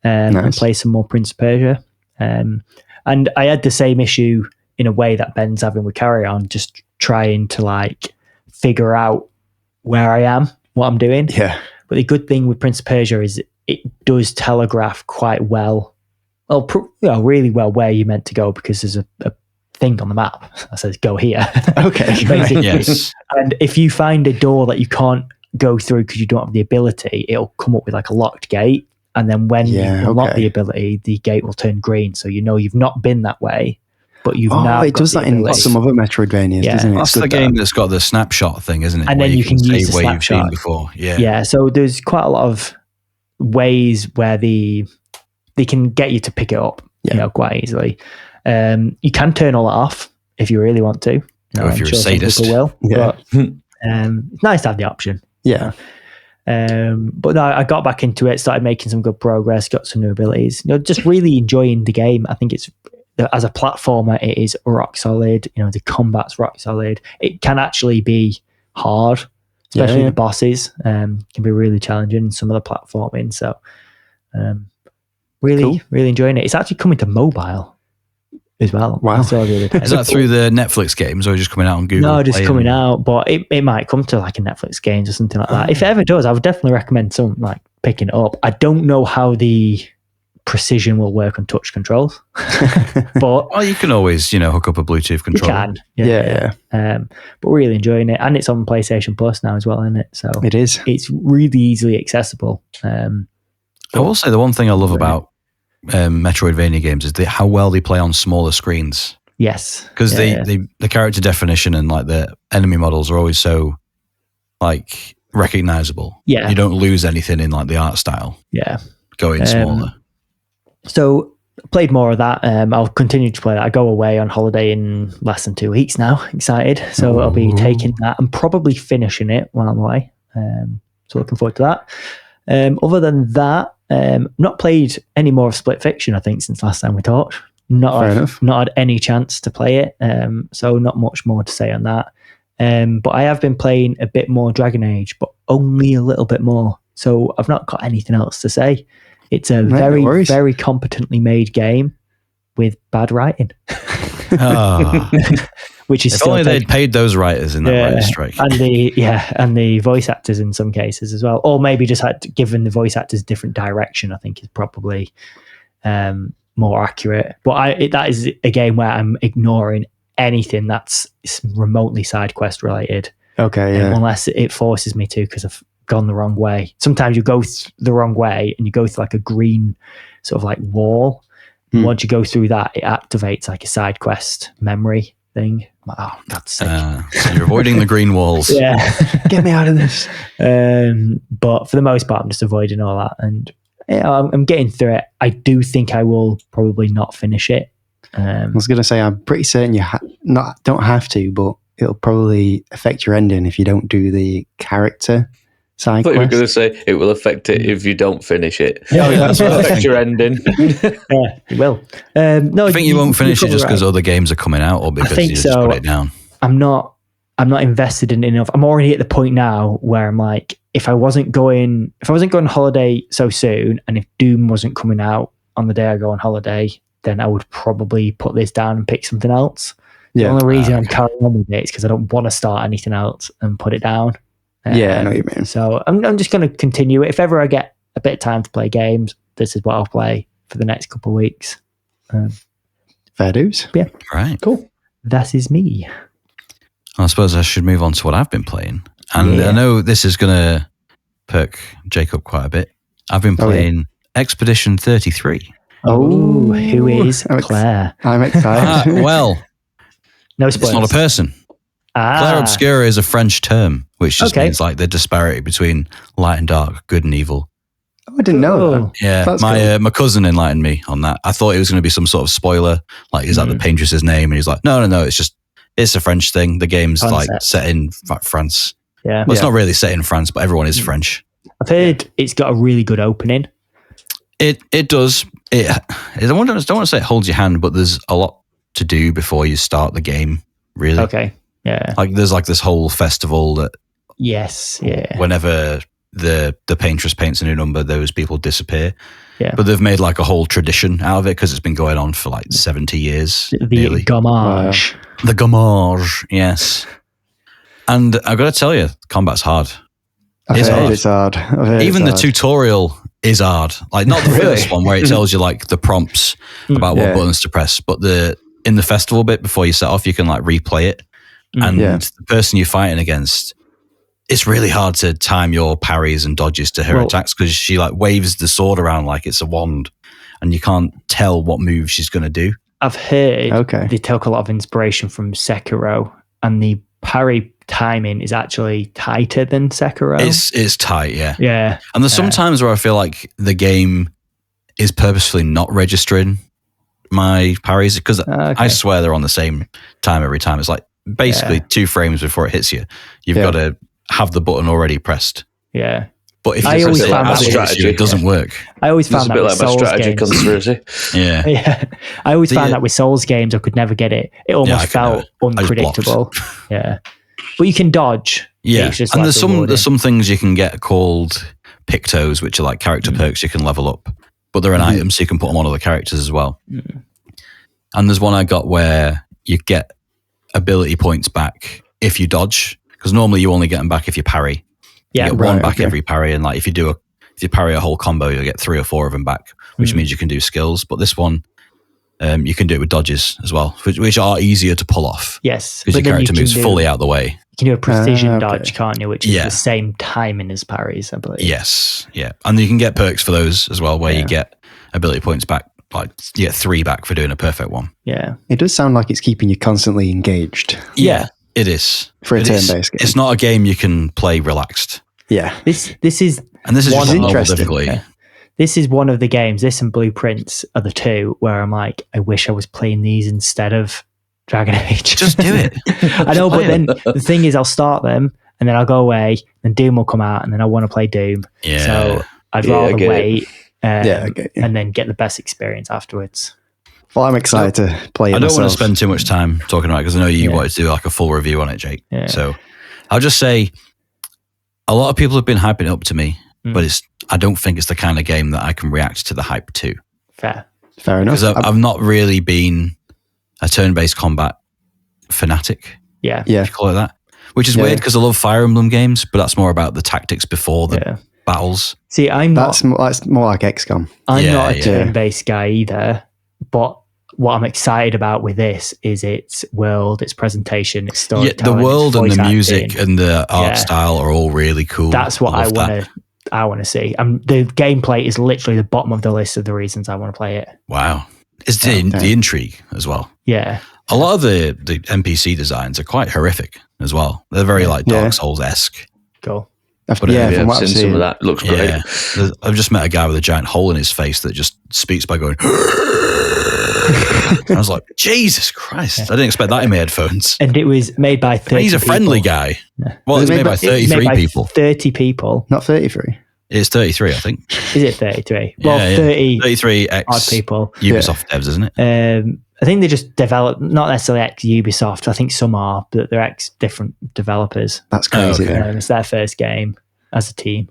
and play some more Prince of Persia. And I had the same issue in a way that Ben's having with Carry On, just trying to like figure out where I am, what I'm doing. Yeah. But the good thing with Prince of Persia is it does telegraph quite well, really well where you're meant to go, because there's a thing on the map that says go here. Okay. Basically. Yes. And if you find a door that you can't go through because you don't have the ability, it'll come up with like a locked gate. And then when you unlock the ability, the gate will turn green. So you know you've not been that way, but you've now. It does that in some other Metroidvanias, doesn't it? That's the game that's got the snapshot thing, isn't it? And then you can use the where snapshot. You've been before. Yeah. So there's quite a lot of ways where they can get you to pick it up, quite easily. You can turn all that off if you really want to. If you're a sadist. People will. But it's nice to have the option. Yeah. But no, I got back into it, started making some good progress, got some new abilities. Just really enjoying the game. I think it's, as a platformer, it is rock solid. The combat's rock solid. It can actually be hard, especially the bosses. Can be really challenging. Some of the platforming. So, really enjoying it. It's actually coming to mobile. as well. Wow. I saw the other day. Is that through the Netflix games or just coming out on Google? No, just Play coming out, but it might come to like a Netflix games or something like that. If it ever does, I would definitely recommend some like picking it up. I don't know how the precision will work on touch controls, but Well, you can always, hook up a Bluetooth you controller. can. Yeah. But really enjoying it, and it's on PlayStation Plus now as well, isn't it? So It is. it's really easily accessible. I will say the one thing I love about Metroidvania games is how well they play on smaller screens. Yes, Because the character definition and like the enemy models are always so like recognizable. Yeah. You don't lose anything in like the art style yeah. going smaller. So played more of that. I'll continue to play that. I go away on holiday in less than 2 weeks now. Excited. So I'll be taking that and probably finishing it while I'm away. So looking forward to that. Other than that, not played any more of Split Fiction, I think, since last time we talked. Not had any chance to play it. So not much more to say on that. But I have been playing a bit more Dragon Age, but only a little bit more. So I've not got anything else to say. It's a very, very competently made game with bad writing. Which is if only they'd paid those writers in that writer's strike. And the voice actors in some cases as well. Or maybe just had given the voice actors different direction, I think is probably more accurate. But that is a game where I'm ignoring anything that's remotely side quest related. Okay, yeah. Unless it forces me to, because I've gone the wrong way. Sometimes you go the wrong way and you go through like a green sort of like wall. And once you go through that, it activates like a side quest memory thing. I'm like, oh, that's sick. So you're avoiding the green walls. Yeah. Get me out of this. But for the most part, I'm just avoiding all that. And I'm getting through it. I do think I will probably not finish it. I was going to say, I'm pretty certain you don't have to, but it'll probably affect your ending if you don't do the character side quest. I thought you were going to say it will affect it if you don't finish it. Yeah, that's what affect your ending. Yeah, it will. No, I think you won't finish it just because other games are coming out, or because you just put it down. I'm not invested in enough. I'm already at the point now where I'm like, if I wasn't going on holiday so soon, and if Doom wasn't coming out on the day I go on holiday, then I would probably put this down and pick something else. The only reason I'm carrying on with it is because I don't want to start anything else and put it down. I know what you mean. So I'm just going to continue it. If ever I get a bit of time to play games, this is what I'll play for the next couple of weeks. Fair dues. Yeah. Right. Cool. That is me. I suppose I should move on to what I've been playing. And I know this is going to perk Jacob quite a bit. I've been playing Expedition 33. Oh, who is Clair? I'm excited. Well, no spoilers. It's not a person. Clair Obscur is a French term, which just means like the disparity between light and dark, good and evil. Oh, I didn't know that. Yeah, That's my cousin enlightened me on that. I thought it was going to be some sort of spoiler, like is that the paintress's name? And he's like, no, it's a French thing. The game's like set in France. Yeah, well, it's not really set in France, but everyone is French. I've heard it's got a really good opening. It does. I don't want to say it holds your hand, but there's a lot to do before you start the game. Really. Okay. Yeah. Like there's like this whole festival that. Yes. Yeah. Whenever the paintress paints a new number, those people disappear. Yeah. But they've made like a whole tradition out of it because it's been going on for like 70 years. The Gamage. The Gamage, yes. And I've got to tell you, combat's hard. It's hard. Even the tutorial is hard. Like not the first one where it tells you like the prompts about what buttons to press, but in the festival bit before you set off, you can like replay it. And the person you're fighting against, it's really hard to time your parries and dodges to her attacks because she like waves the sword around like it's a wand and you can't tell what move she's going to do. I've heard they took a lot of inspiration from Sekiro, and the parry timing is actually tighter than Sekiro. It's tight, yeah. Yeah. And there's some times where I feel like the game is purposefully not registering my parries because I swear they're on the same time every time. It's like basically 2 frames before it hits you. You've got to have the button already pressed. Yeah. But if you press it as strategy, it doesn't work. I always found that with Souls games. Conspiracy. Yeah. I always found that with Souls games, I could never get it. It almost felt unpredictable. Yeah. But you can dodge. Yeah. And there's some things you can get called pictos, which are like character perks you can level up. But they're an item, so you can put them on other characters as well. And there's one I got where you get ability points back if you dodge, because normally you only get them back if you parry. You get one back every parry, and like if you parry a whole combo, you'll get 3 or 4 of them back, which means you can do skills. But this one, you can do it with dodges as well, which are easier to pull off. Yes, because your character moves fully out the way. You can do a precision dodge, can't you? Which is the same timing as parries, I believe. Yes, yeah, and you can get perks for those as well, where you get ability points back. Like you get 3 back for doing a perfect one. Yeah, it does sound like it's keeping you constantly engaged. Yeah, it is for a turn-based game. It's not a game you can play relaxed. Yeah, this is just normal difficulty. Yeah. This is one of the games. This and Blueprints are the two where I'm like, I wish I was playing these instead of Dragon Age. Just do it. I know, but then the thing is, I'll start them and then I'll go away, and Doom will come out, and then I want to play Doom. Yeah. So I'd rather wait. And then get the best experience afterwards. Well, I'm excited to play it I don't myself. want to spend too much time talking about it because I know you wanted to do like a full review on it, Jake. Yeah. So I'll just say a lot of people have been hyping it up to me, but I don't think it's the kind of game that I can react to the hype to. Fair enough. Because I've not really been a turn-based combat fanatic. Yeah. If you call it that. Which is weird because I love Fire Emblem games, but that's more about the tactics before the battles. See, that's more like XCOM. I'm not a turn-based guy either, but what I'm excited about with this is its world, its presentation, its storytelling. The world and the music and the art style are all really cool. That's what I want to see. The gameplay is literally the bottom of the list of the reasons I want to play it. Wow. It's the intrigue as well. Yeah. A lot of the NPC designs are quite horrific as well. They're very like Dark Souls-esque. Cool. I've seen some of that. Looks great. I've just met a guy with a giant hole in his face that just speaks by going. I was like, Jesus Christ! I didn't expect that in my headphones. And it was made by 30 He's a friendly guy. Well, it's made by 33 people. 30 people, not 33. It's 33, I think. Is it 33? Well, 33 odd people. Ubisoft devs, isn't it? I think they just develop, not necessarily ex Ubisoft. I think some are, but they're ex different developers. That's crazy. It's their first game as a team.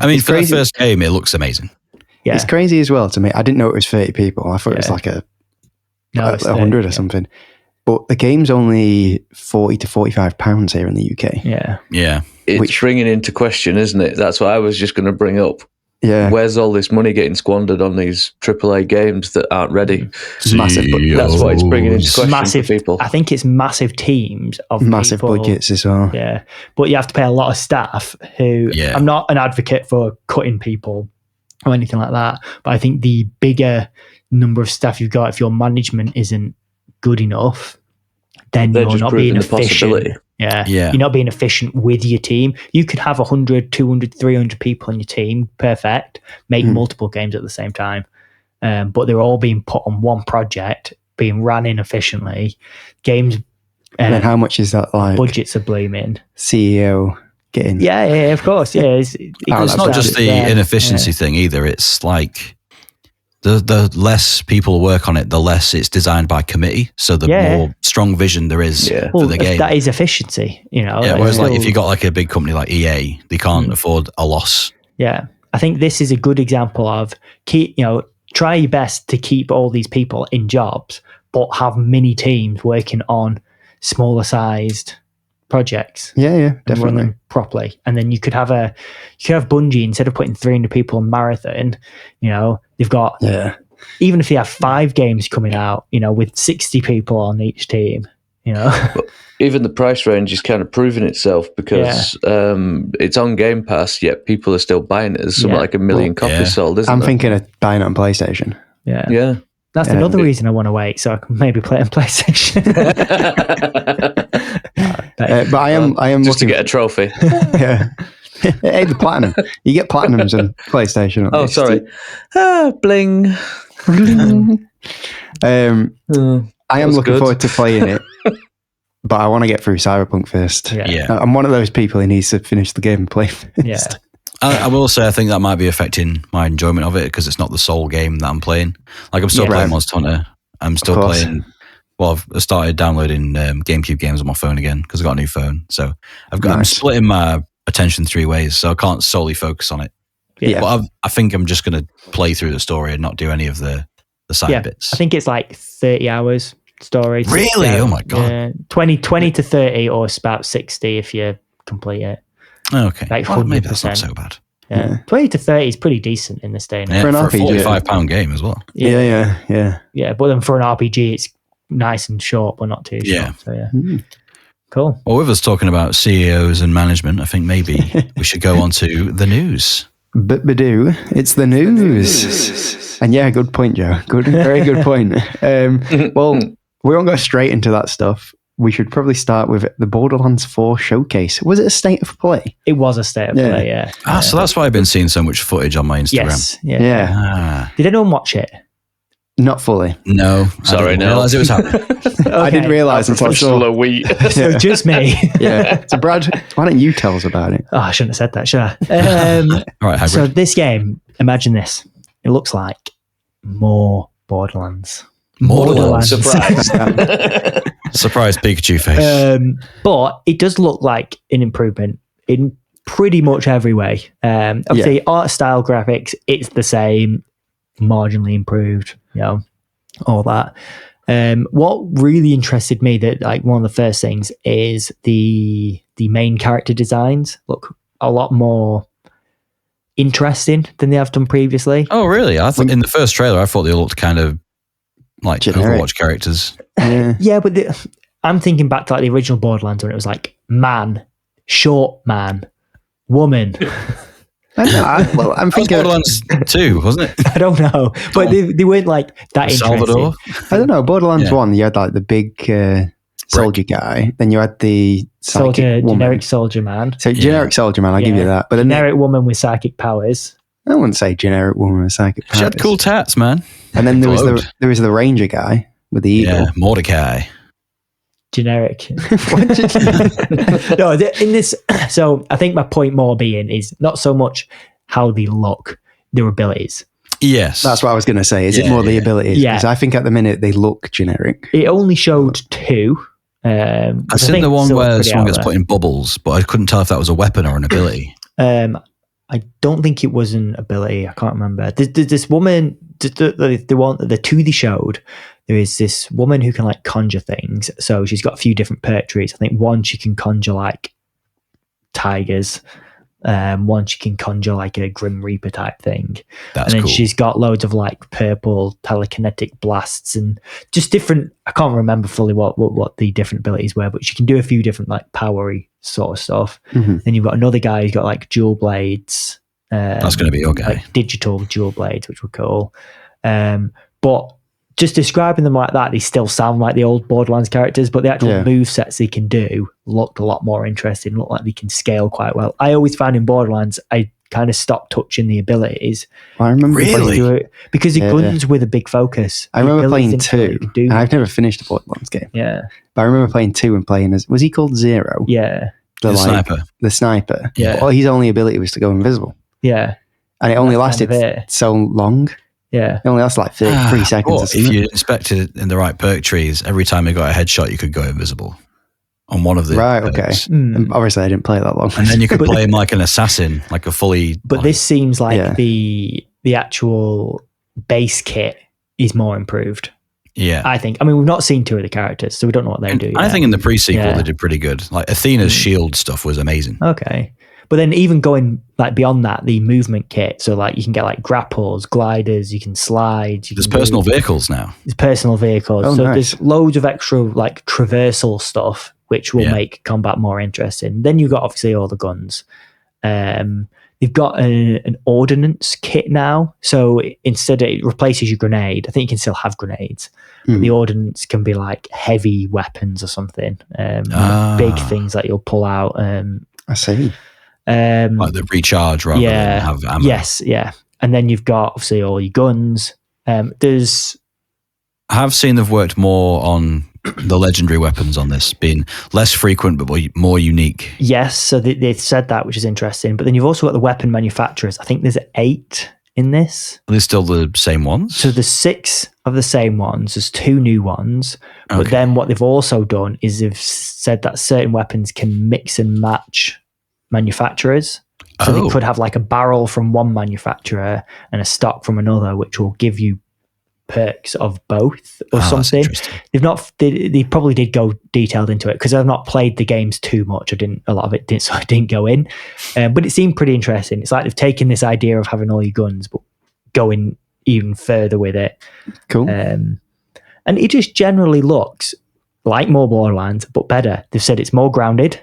I mean, for the first game, it looks amazing. Yeah. It's crazy as well to me. I didn't know it was 30 people. I thought it was like 100 or something. But the game's only £40 to £45 here in the UK. Yeah. It's bringing into question, isn't it? That's what I was just going to bring up. Yeah. Where's all this money getting squandered on these AAA games that aren't ready? Massive. That's what it's bringing into question for people. I think it's massive teams of massive people. budgets as well. Yeah. But you have to pay a lot of staff who, I'm not an advocate for cutting people or anything like that, but I think the bigger number of staff you've got, if your management isn't good enough, then you're not being efficient. Yeah. You're not being efficient with your team. You could have 100, 200, 300 people on your team. Perfect. Make multiple games at the same time. But they're all being put on one project, being ran inefficiently. Games. And then how much is that like? Budgets are blooming. CEO getting. Yeah, of course. Yeah. It's not just the inefficiency thing either. It's like the less people work on it, the less it's designed by committee. So the more strong vision there is for the game. That is efficiency, whereas like if you got like a big company like EA, they can't afford a loss. Yeah. I think this is a good example of try your best to keep all these people in jobs, but have mini teams working on smaller sized projects. Yeah, definitely. And run them properly. And then you could have Bungie, instead of putting 300 people on marathon, they've got even if you have 5 games coming out, with 60 people on each team, But even the price range is kind of proving itself because it's on Game Pass, yet people are still buying it. There's something like 1 million copies sold, isn't I'm there? thinking of buying it on Playstation. Yeah. That's another reason I want to wait, so I can maybe play it on PlayStation. But I am just to get a trophy. Hey, the platinum. You get platinums on PlayStation. Oh, sorry. Bling. I am looking forward to playing it, but I want to get through Cyberpunk first. I'm one of those people who needs to finish the game and play first. I will say I think that might be affecting my enjoyment of it because it's not the sole game that I'm playing. Like I'm still playing Monster Hunter. I'm still playing. Well, I've started downloading GameCube games on my phone again because I got a new phone. So I'm splitting my attention 3 ways, so I can't solely focus on it. But I think I'm just going to play through the story and not do any of the the side bits. I think it's like 30 hours story. Really? Oh my God. 20 to 30 or about 60 if you complete it. Okay. Like well, maybe that's not so bad. Yeah. 20 to 30 is pretty decent in this day and age. For a RPG, £45 game as well. Yeah. But then for an RPG, it's nice and short, but not too short. Yeah. So yeah. Cool. Well, with us talking about CEOs and management, I think maybe we should go on to the news. But-ba-doo, it's the news. And yeah, good point, Joe. Very good point. Well, we won't go straight into that stuff. We should probably start with the Borderlands 4 showcase. Was it a state of play? It was a state of play, yeah. So that's why I've been seeing so much footage on my Instagram. Yes. Yeah. Did anyone watch it? Not fully. No. Sorry, I didn't realize it was happening. I didn't realize until I saw a week. So just me. Yeah. So Brad, why don't you tell us about it? Oh, I shouldn't have said that, should I? All right, Hagrid. So this game, imagine this. It looks like more Borderlands. Borderlands. Surprise. Surprise Pikachu face. But it does look like an improvement in pretty much every way. Obviously, art style, graphics, it's the same, marginally improved, all that. What really interested me, that like one of the first things, is the main character designs look a lot more interesting than they have done previously. Oh, really? I thought in the first trailer, I thought they looked kind of like generic Overwatch characters. Yeah, but I'm thinking back to like the original Borderlands when it was like man, short man, woman. I know. I'm thinking Borderlands 2, wasn't it? I don't know, but they weren't like that Salvador. interesting. I don't know. Borderlands 1, you had like the big soldier guy. Then you had the psychic woman. Generic soldier man. So generic soldier man, I'll give you that. But then generic woman with psychic powers. I wouldn't say generic woman with psychic powers. She had cool tats, man. And then there was the ranger guy with the eagle. Yeah, Mordecai. Generic. No, in this. So I think my point more being is not so much how they look, their abilities. Yes, that's what I was going to say. Is it more the abilities? Yeah, because I think at the minute they look generic. It only showed 2. I've seen the one where someone gets put in bubbles, but I couldn't tell if that was a weapon or an ability. I don't think it was an ability. I can't remember. This woman, the 2 they showed, there is this woman who can like conjure things. So she's got a few different perk trees. I think one, she can conjure like tigers. One, she can conjure like a Grim Reaper type thing. That's and then cool. She's got loads of like purple telekinetic blasts and just different. I can't remember fully what the different abilities were, but she can do a few different like powery sort of stuff. Mm-hmm. Then you've got another guy who's got like dual blades. That's going to be your guy. Like digital dual blades, which were cool. But just describing them like that, they still sound like the old Borderlands characters, but the actual move sets they can do looked a lot more interesting, looked like they can scale quite well. I always found in Borderlands, I kind of stopped touching the abilities. I remember because the guns were the big focus. I remember playing 2, and I've never finished a Borderlands game. Yeah. But I remember playing 2 and playing as, was he called Zero? Yeah. The sniper. The sniper. Yeah. Well, his only ability was to go invisible. Yeah. And it only lasted so long. Yeah. It only lasted like 3 seconds. Well, if you inspected in the right perk trees, every time you got a headshot, you could go invisible on one of the perks. Okay. And obviously, I didn't play it that long. And then you could play him like an assassin, like a fully... But this seems like the actual base kit is more improved. Yeah. I think. I mean, we've not seen 2 of the characters, so we don't know what they do yet. I think in the pre-sequel, they did pretty good. Like Athena's shield stuff was amazing. Okay. But then even going like beyond that, the movement kit, so like you can get like grapples, gliders, you can slide. There's personal vehicles now. There's personal vehicles. Oh, so nice. there's loads of extra like traversal stuff, which will make combat more interesting. Then you've got obviously all the guns. You've got an ordnance kit now. So instead it replaces your grenade. I think you can still have grenades. But the ordnance can be like heavy weapons or something. Big things that you'll pull out. I see. Like the recharge rather than have ammo. Yes, yeah. And then you've got obviously all your guns. I have seen they've worked more on the legendary weapons on this, being less frequent but more unique. Yes, so they've said that, which is interesting. But then you've also got the weapon manufacturers. I think there's 8 in this. Are they still the same ones? So there's 6 of the same ones. There's 2 new ones. But then what they've also done is they've said that certain weapons can mix and match manufacturers. So they could have like a barrel from one manufacturer and a stock from another, which will give you perks of both or something. They probably did go detailed into it because I've not played the games too much. A lot of it didn't, so I didn't go in. But it seemed pretty interesting. It's like they've taken this idea of having all your guns, but going even further with it. Cool. And it just generally looks like more Borderlands, but better. They've said it's more grounded.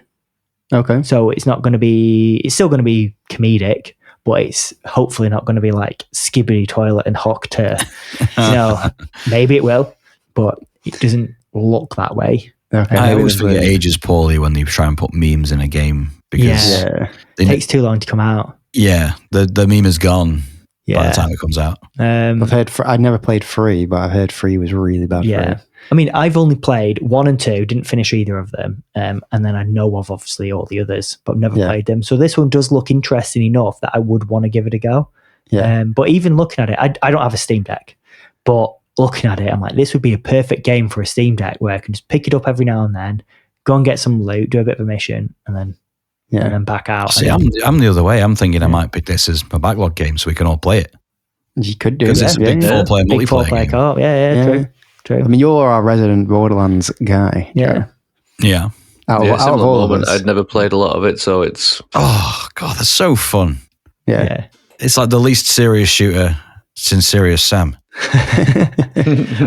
Okay. So it's still going to be comedic, but it's hopefully not going to be like Skibbity Toilet and Hawk to, maybe it will, but it doesn't look that way. Okay. I always think it ages poorly when they try and put memes in a game because it takes too long to come out. Yeah, the meme is gone by the time it comes out. I've heard. I'd never played 3, but I've heard 3 was really bad. Yeah. For it. I mean, I've only played 1 and 2, didn't finish either of them. And then I know of obviously all the others, but I've never played them. So this one does look interesting enough that I would want to give it a go. Yeah. But even looking at it, I don't have a Steam Deck, but looking at it, I'm like, this would be a perfect game for a Steam Deck where I can just pick it up every now and then, go and get some loot, do a bit of a mission, and then back out. See, I'm the other way. I'm thinking I might pick this as my backlog game so we can all play it. You could do because it's a big 4-player multiplayer game. Co-op. Yeah, true. I mean, you're our resident Borderlands guy. Yeah. Yeah. Out of all of us. I'd never played a lot of it, so it's... Oh, God, that's so fun. Yeah. It's like the least serious shooter since Serious Sam.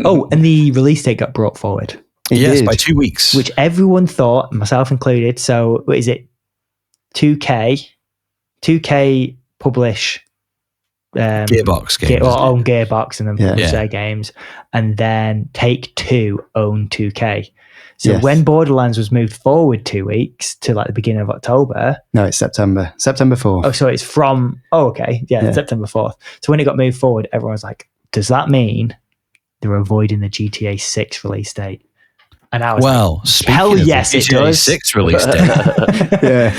Oh, and the release date got brought forward. Yes, by 2 weeks. Which everyone thought, myself included, so what is it? 2K publish... Gearbox games. Own Gearbox and then publish their games. And then Take-Two own 2K. So when Borderlands was moved forward 2 weeks to like the beginning of October. No, it's September 4th. Oh, so it's from, September 4th. So when it got moved forward, everyone was like, does that mean they're avoiding the GTA 6 release date? And I was like, hell yes, it does. 6 release date. But a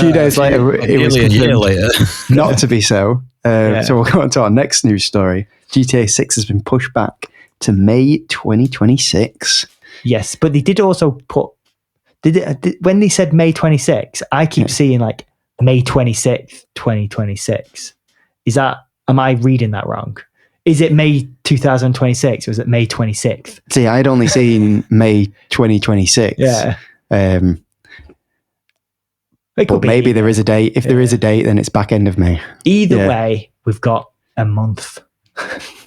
few days later, it was a year later. Not to be so. So we'll go on to our next news story. GTA 6 has been pushed back to May 2026. Yes, but they did also put... when they said May 26, I keep seeing like May 26th, 2026. Am I reading that wrong? Is it May 2026 or is it May 26th? See, I'd only seen May 2026. Yeah. But maybe there is a date. If there is a date, then it's back end of May. Either way, we've got a month.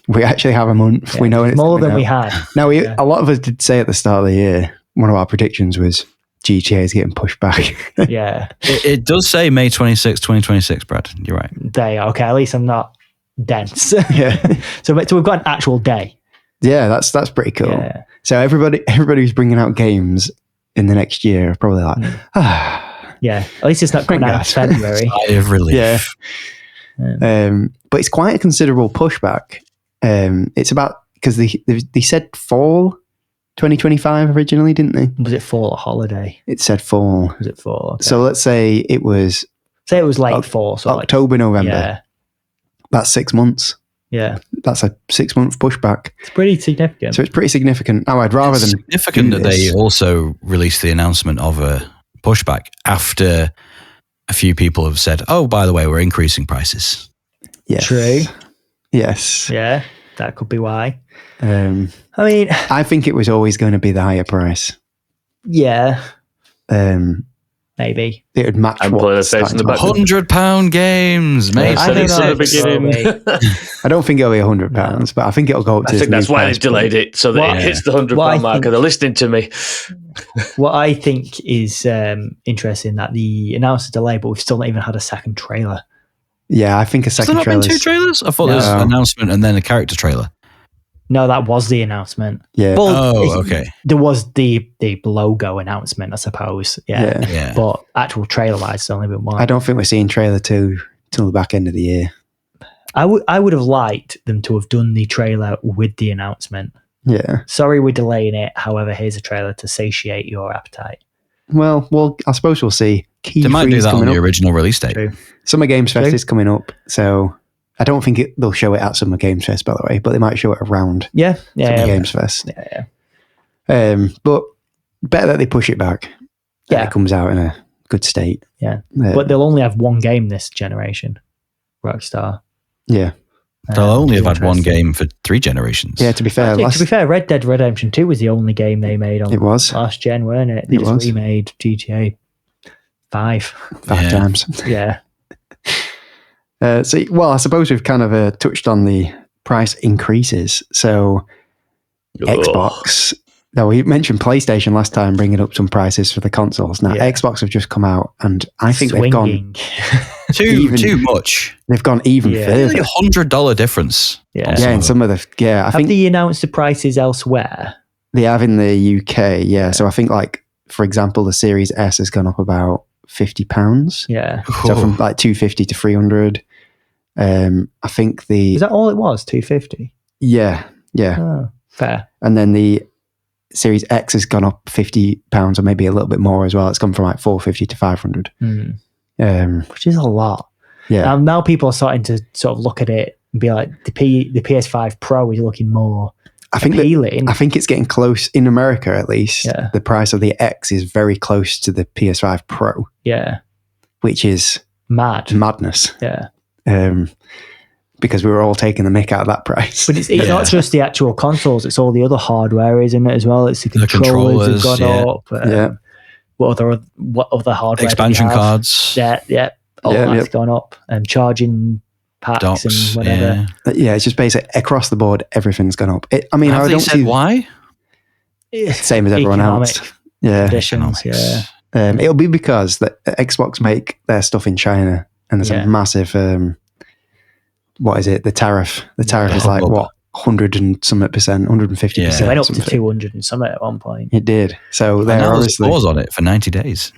We actually have a month. Yeah. We know it's more than we had. Now, a lot of us did say at the start of the year, one of our predictions was GTA is getting pushed back. Yeah. It does say May 26, 2026, Brad. You're right. Okay, at least I'm not dense. Yeah. So we've got an actual day. Yeah, that's pretty cool. Yeah. So everybody who's bringing out games in the next year are probably like, yeah. At least it's not coming out in February. Sigh of relief. Yeah. But it's quite a considerable pushback. It's about because they said fall 2025 originally, didn't they? Was it fall or holiday? It said fall. Was it fall? Okay. So let's say it was late fall. So October, November. Yeah. That's 6 months. Yeah. That's a 6 month pushback. It's pretty significant. So it's pretty significant. Now, I'd rather than significant that they also released the announcement of a pushback after a few people have said, "Oh, by the way, we're increasing prices." Yes. True. Yes. Yeah, that could be why. I think it was always going to be the higher price. Yeah. Maybe it would match. I'm putting a face in the back. £100 games, mate. I don't know. The beginning. I don't think it'll be £100, but I think it'll go up to. I think that's why they've delayed it so that it hits the £100 mark. They're listening to me. What I think is interesting that they announced a delay, but we've still not even had a second trailer. Yeah, I think a second trailer. Has there not been 2 trailers? I thought there was an announcement and then a character trailer. No, that was the announcement. Yeah. Well, okay. There was the logo announcement, I suppose. Yeah. But actual trailer-wise, it's only been one. I don't think we're seeing trailer 2 till the back end of the year. I would have liked them to have done the trailer with the announcement. Yeah. Sorry we're delaying it. However, here's a trailer to satiate your appetite. Well, I suppose we'll see. They might do that on the original release date. True. Summer Games Fest is coming up, so I don't think they'll show it at Summer Games Fest, by the way, but they might show it around Summer Games Fest. Yeah. But better that they push it back. Yeah. It comes out in a good state. Yeah. But they'll only have one game this generation, Rockstar. Yeah. They'll only have had one game for 3 generations. Yeah, to be fair. To be fair, Red Dead Redemption 2 was the only game they made on last gen, weren't it? They just remade GTA 5 times. Yeah. I suppose we've kind of touched on the price increases. So Xbox, we mentioned PlayStation last time, bringing up some prices for the consoles. Now Xbox have just come out, and I think they've gone too much. They've gone even further. $100 difference. Yeah, and some of the I think they announced the prices elsewhere? They have in the UK. Yeah, so I think for example, the Series S has gone up about £50. Yeah, so from like 250 to 300. I think is that all it was? 250. Yeah. Oh, fair. And then the Series X has gone up £50 or maybe a little bit more as well. It's gone from like 450 to 500, which is a lot. Yeah. Now people are starting to sort of look at it and be like, the PS5 Pro is looking more appealing. I think it's getting close in America, at least. Yeah. The price of the X is very close to the PS5 Pro. Yeah, which is madness. Yeah. Because we were all taking the mick out of that price. But it's not just the actual consoles, it's all the other hardware, isn't it, as well? It's the controllers have gone up. What other hardware? Expansion cards. Yeah. All that's gone up. And charging packs docks, and whatever. Yeah, it's just basically across the board, everything's gone up. I don't see why. Same as everyone else. Yeah. Conditions, yeah. It'll be because the Xbox make their stuff in China, and there's a massive what is it? The tariff. The tariff is like what 100 and something %, 150%. It went up to 200 and something at one point. It did. So they're obviously stores on it for 90 days.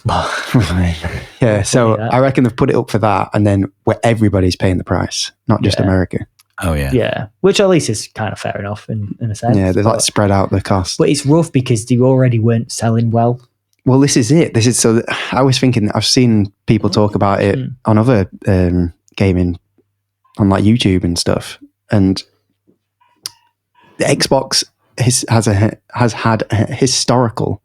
Yeah. So I reckon they've put it up for that, and then where everybody's paying the price, not just America. Oh yeah. Yeah. Which at least is kind of fair enough in a sense. Yeah, they've like spread out the cost. But it's rough because they already weren't selling well. Well, this is it. I was thinking, I've seen people talk about it on other gaming, on like YouTube and stuff. And the Xbox has had a historical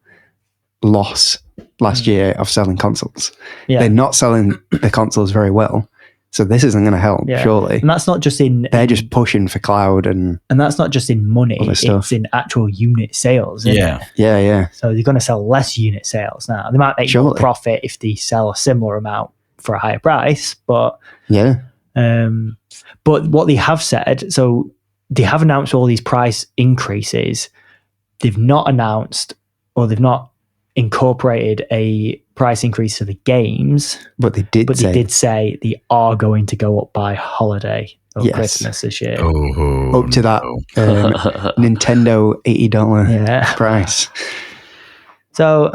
loss last year of selling consoles. Yeah. They're not selling the consoles very well. So this isn't going to help, surely. And that's not just they're just pushing for cloud and that's not just in money, it's in actual unit sales, isn't it? Yeah. So they're going to sell less unit sales now. They might make more profit if they sell a similar amount for a higher price, but but what they have said, so they have announced all these price increases. They've not announced, or they've not incorporated a price increase for the games, but they did say they are going to go up by holiday or Christmas this year. Up to that Nintendo $80 price. So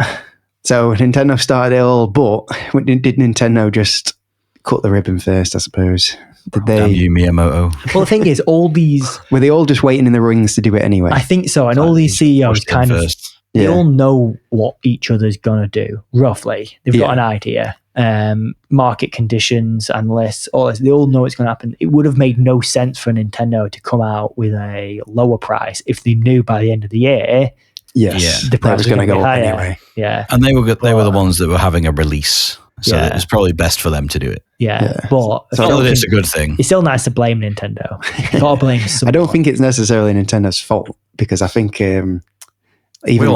Nintendo started it all, but did Nintendo just cut the ribbon first, I suppose? Did they? Damn you, Miyamoto. Well, the thing is, all these were they all just waiting in the rings to do it anyway? I think so, and all these CEOs kind of they all know what each other's gonna do roughly. They've got an idea, market conditions, analysts, all this. They all know it's going to happen. It would have made no sense for Nintendo to come out with a lower price if they knew by the end of the year. The price was going to go up anyway. Yeah, and they were the ones that were having a release. So it was probably best for them to do it. But it's a good thing. It's still nice to blame Nintendo. Gotta blame someone. I don't think it's necessarily Nintendo's fault, because I think even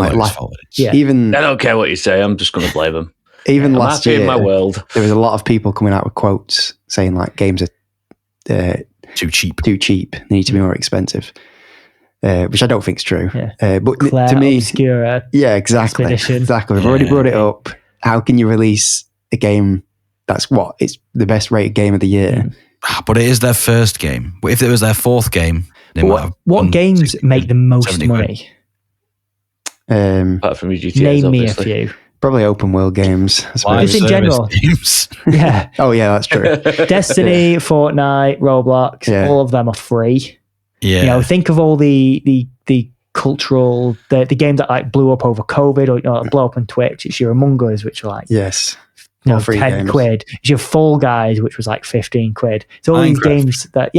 I don't care what you say. I'm just going to blame them. Even last year, in my world, there was a lot of people coming out with quotes saying like games are too cheap. They need to be more expensive. Which I don't think is true. But Clair, to me, Obscur, exactly. We've already brought it up. How can you release a game that's it's the best rated game of the year? But it is their first game. If it was their fourth game, what games make the most money? Apart from GTAs, name me obviously. a few. Probably open world games. Just in general. Games. Yeah. Oh yeah, that's true. Destiny, Fortnite, Roblox, all of them are free. Yeah. Think of all the cultural the games that like blew up over COVID, or blow up on Twitch. It's your Among Us, which are like 10 quid. It's your Fall Guys, which was like 15 quid. It's all these games that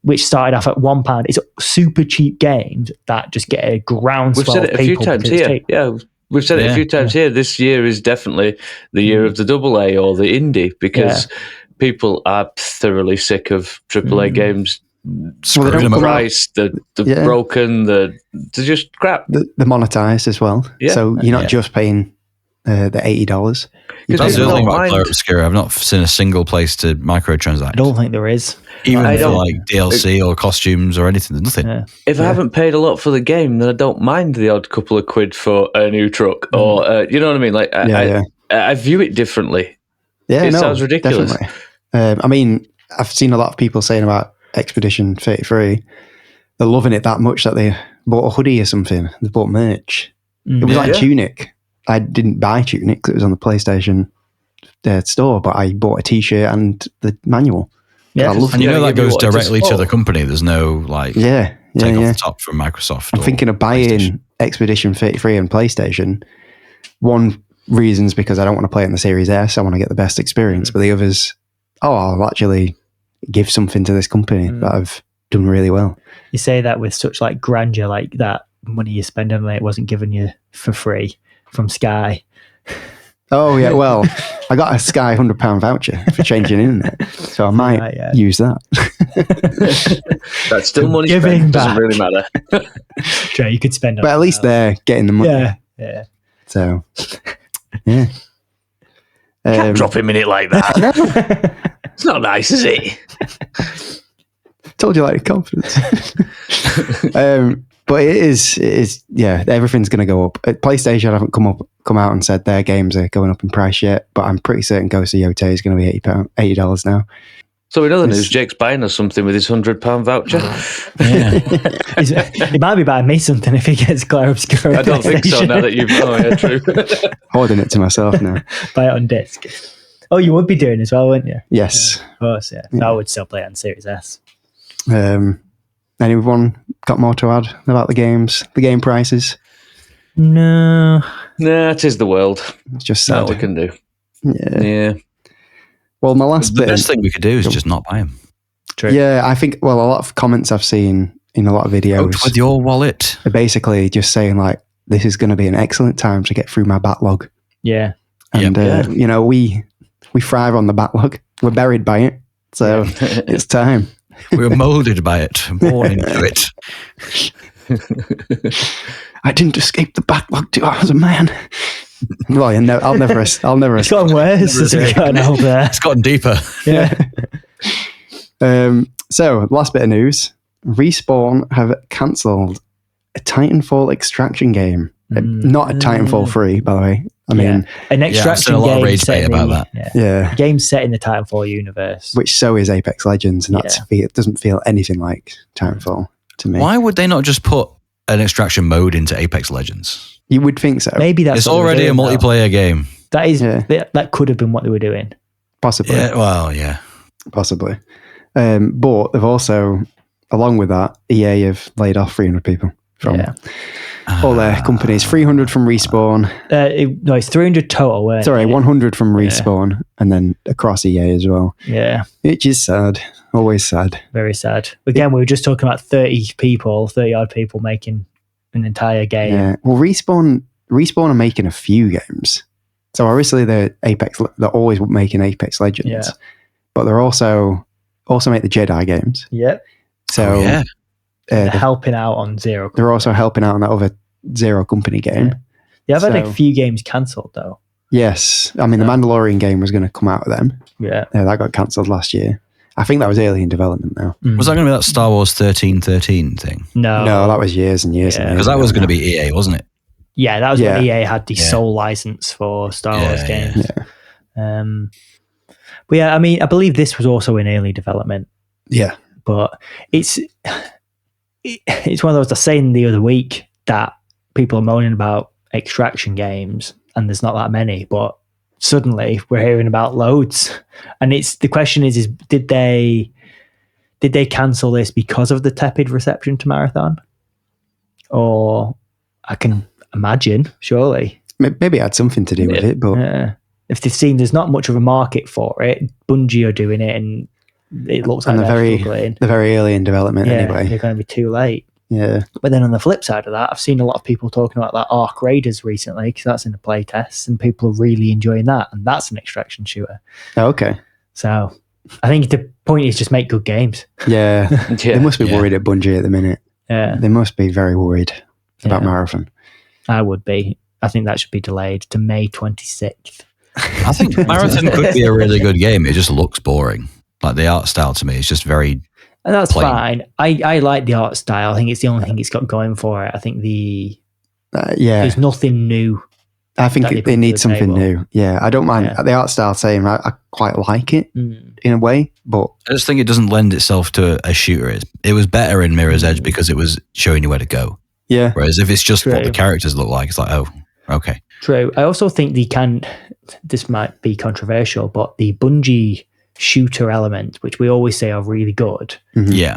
which started off at £1. It's super cheap games that just get a groundswell. We've said it a few times here. Yeah, we've said it a few times here. This year is definitely the year of the AA or the indie, because people are thoroughly sick of AAA games. Screwing them up. Priced, they're broken, they're just crap. They're monetized as well. Yeah. So you're not just paying the $80. That's the other thing about Clair Obscur. I've not seen a single place to microtransact. I don't think there is. Even for like DLC or costumes or anything. There's nothing. Yeah. If I haven't paid a lot for the game, then I don't mind the odd couple of quid for a new truck. Or, you know what I mean? Like, I view it differently. Yeah, it sounds ridiculous. Definitely. I mean, I've seen a lot of people saying about Expedition 33. They're loving it that much that they bought a hoodie or something. They bought merch. It was like Tunic. I didn't buy Tunic because it was on the PlayStation store, but I bought a t-shirt and the manual. Yeah, I love and it. you know that goes directly to the company. There's no like take off the top from Microsoft. I'm thinking of buying Expedition 33 and PlayStation. One reason's because I don't want to play it in the Series S. I want to get the best experience. But the others, I'll actually give something to this company that I've done really well. You say that with such like grandeur, like that money you spend on it wasn't given you for free from Sky. Oh yeah, well, I got a Sky £100 voucher for changing internet, so I might use that. That's still money Giving spent. Doesn't really matter. Sure, you could spend on but at least they're getting the money. Yeah. So, yeah. Can't drop him in it like that. It's not nice, is it? Told you like confidence. But it is, everything's going to go up. PlayStation haven't come out and said their games are going up in price yet, but I'm pretty certain Ghost of Yotei is going to be $80 now. So in other news, Jake's buying us something with his £100 voucher. He might be buying me something if he gets Clair Obscur. I don't think so now that you've... Oh, yeah, true. Holding it to myself now. Buy it on disc. Oh, you would be doing as well, wouldn't you? Yes. Of course, yeah. So I would still play it on Series S. Anyone got more to add about the games, the game prices? No. Nah, it is the world. It's just sad. What we can do. Yeah. Well, my last the best thing we could do is just not buy them. True. Yeah, I think, a lot of comments I've seen in a lot of videos Vote with your wallet. are basically just saying, like, this is going to be an excellent time to get through my backlog. Yeah. And, you know, we thrive on the backlog. We're buried by it. So it's time. We were molded by it, born into it. I didn't escape the backlog till I was a man. Well, I'll never. It's gotten worse as we've gotten older. It's gotten deeper. Yeah. So, last bit of news: Respawn have cancelled a Titanfall extraction game. Not a Titanfall 3, by the way. I mean, an extraction a lot game of rage set about that. Yeah. A game set in the Titanfall universe. Which so is Apex Legends, and it doesn't feel anything like Titanfall to me. Why would they not just put an extraction mode into Apex Legends? You would think so. Maybe that's it's already a multiplayer game. That is that could have been what they were doing. Possibly. Yeah, well, yeah. Possibly. But they've also, along with that, EA have laid off 300 people from all their companies. 300 from Respawn. No, it's 300 total. 100 from Respawn, and then across EA as well. Yeah. Which is sad. Always sad. Very sad. Again, we were just talking about 30 odd people making an entire game. Yeah. Well, Respawn are making a few games. So obviously they're always making Apex Legends. Yeah. But they're also make the Jedi games. Yep. So they're helping out on Zero. They're also helping out on that other Zero Company game. Yeah, I've had a few games cancelled though. Yes. I mean, the Mandalorian game was going to come out of them. Yeah. That got cancelled last year. I think that was early in development now. Was that going to be that Star Wars 1313 thing? No, that was years and years. Because that was going to be EA, wasn't it? Yeah, that was when EA had the sole license for Star Wars games. Yeah. But yeah, I mean, I believe this was also in early development. Yeah. But it's one of those, I was saying the other week that people are moaning about extraction games and there's not that many, but suddenly we're hearing about loads. And the question is did they cancel this because of the tepid reception to Marathon? Or I can imagine, surely. Maybe it had something to do with it, but if they've seen there's not much of a market for it, Bungie are doing it and it looks like they're very early in development anyway. They're going to be too late. Yeah. But then on the flip side of that, I've seen a lot of people talking about that Ark Raiders recently because that's in the play test and people are really enjoying that. And that's an extraction shooter. Oh, okay. So I think the point is just make good games. Yeah. They must be worried at Bungie at the minute. Yeah. They must be very worried about Marathon. I would be. I think that should be delayed to May 26th. I think Marathon could be a really good game. It just looks boring. Like the art style to me is just very And that's plain. fine. I like the art style. I think it's the only thing it's got going for it. I think there's nothing new. I think they need something new. Yeah, I don't mind the art style same. I quite like it in a way, but I just think it doesn't lend itself to a shooter. It was better in Mirror's Edge because it was showing you where to go. Yeah. Whereas if it's just what the characters look like, it's like, oh, okay. True. I also think this might be controversial, but the Bungie shooter element, which we always say are really good,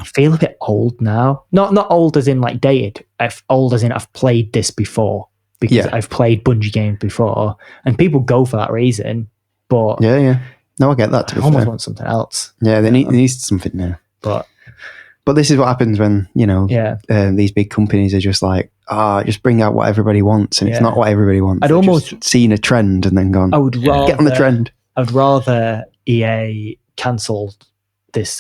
feel a bit old now. Not old as in like dated. Old as in I've played this before. Because I've played Bungie games before, and people go for that reason. But no, I get that. I almost want something else. Yeah, they need something new. But this is what happens when these big companies are just like, just bring out what everybody wants, and it's not what everybody wants. I'd almost just seen a trend and then gone. I would rather get on the trend. I'd rather EA cancelled this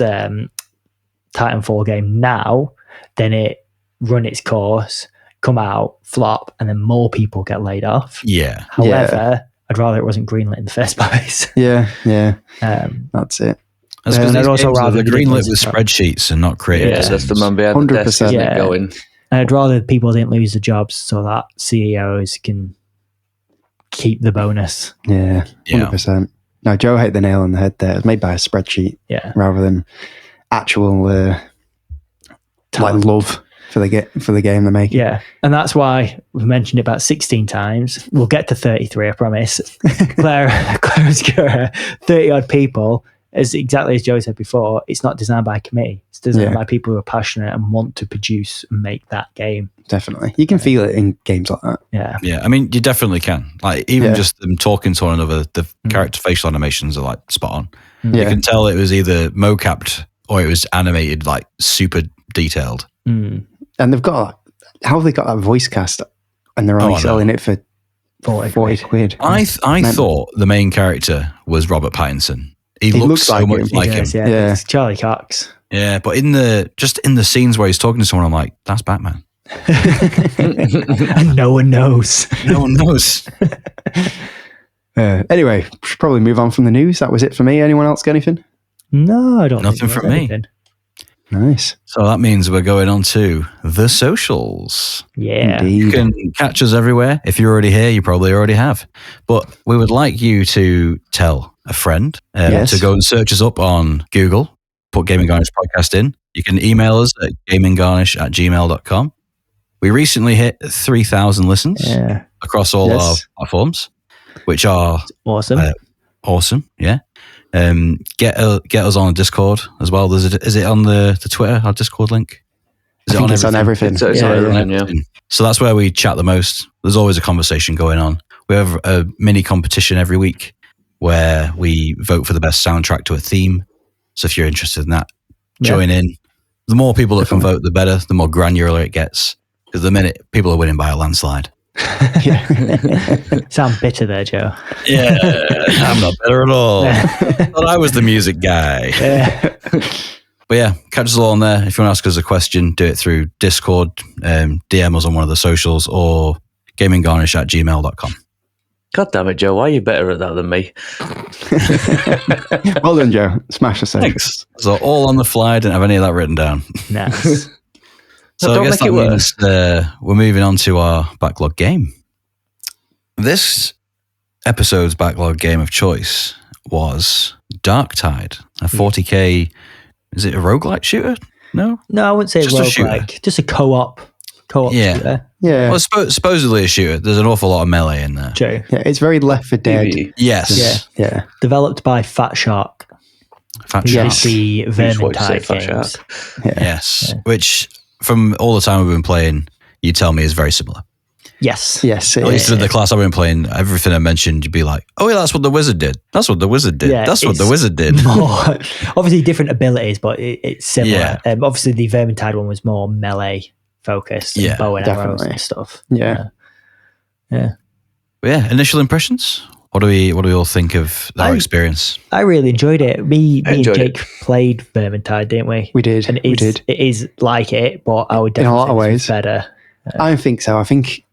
Titanfall game now than it run its course, come out, flop, and then more people get laid off. Yeah. However, I'd rather it wasn't greenlit in the first place. Yeah. That's it. That's because I'd also rather greenlit with spreadsheets and not creative. Yeah, that's the man behind the desk going. And I'd rather people didn't lose their jobs so that CEOs can keep the bonus. Yeah, 100%. No, Joe hit the nail on the head there. It was made by a spreadsheet rather than actual love for the game they're making. Yeah, and that's why we've mentioned it about 16 times. We'll get to 33, I promise. Clair Obscur, 30 odd people. As exactly as Joe said before, it's not designed by a committee. It's designed by people who are passionate and want to produce and make that game. Definitely. You can feel it in games like that. Yeah. Yeah, I mean, you definitely can. Like, even just them talking to one another, the character facial animations are like spot on. You can tell it was either mocapped or it was animated, like super detailed. And they've got, how have they got that voice cast and they're only selling it for 40 quid? I thought the main character was Robert Pattinson. He looks so much like him. Yeah. It's Charlie Cox. Yeah, but in the scenes where he's talking to someone, I'm like, that's Batman. And no one knows. No one knows. Anyway, should probably move on from the news. That was it for me. Anyone else got anything? No, I don't. Nothing from me. Nice. So that means we're going on to the socials. Yeah. Indeed. You can catch us everywhere. If you're already here, you probably already have. But we would like you to tell a friend to go and search us up on Google, put Gaming Garnish podcast in. You can email us at gaminggarnish@gmail.com. We recently hit 3,000 listens across all our platforms, which are awesome. Awesome, yeah. Get us on Discord as well. Is it on the Twitter, our Discord link? It's on everything. It's on everything. So that's where we chat the most. There's always a conversation going on. We have a mini competition every week where we vote for the best soundtrack to a theme. So if you're interested in that, join in. The more people that can vote, the better. The more granular it gets. Because the minute people are winning by a landslide. Sound bitter there, Joe. Yeah, I'm not better at all. Thought I was the music guy. But yeah, catch us all on there. If you want to ask us a question, do it through Discord, DM us on one of the socials, or gaminggarnish@gmail.com. God damn it, Joe. Why are you better at that than me? Well done, Joe. Smash the socials. Thanks. So all on the fly, didn't have any of that written down. Nice. So I guess that means we're moving on to our backlog game. This episode's backlog game of choice was Darktide, a 40K. Is it a roguelike shooter? No, I wouldn't say just roguelike. Just a co-op shooter. Yeah. Well, supposedly a shooter. There's an awful lot of melee in there. True. Yeah, it's very Left 4 Dead. Yes. Yeah. Developed by Fat Shark. Fat Shark. The Vermintide games. Yes. Which, from all the time we've been playing, you tell me is very similar. Yes. Yes. At least with the class I've been playing, everything I mentioned, you'd be like, oh yeah, that's what the wizard did. That's what the wizard did. Yeah, that's what the wizard did. More, obviously different abilities, but it's similar. Yeah. Obviously the Vermintide one was more melee focused, and bow and arrows and stuff. Yeah. But yeah, initial impressions. What do we all think of our experience? I really enjoyed it. Me and enjoyed Jake played Vermintide, didn't we? We did. And it is like it, but I would definitely in a lot of say ways it's better. I think so. I think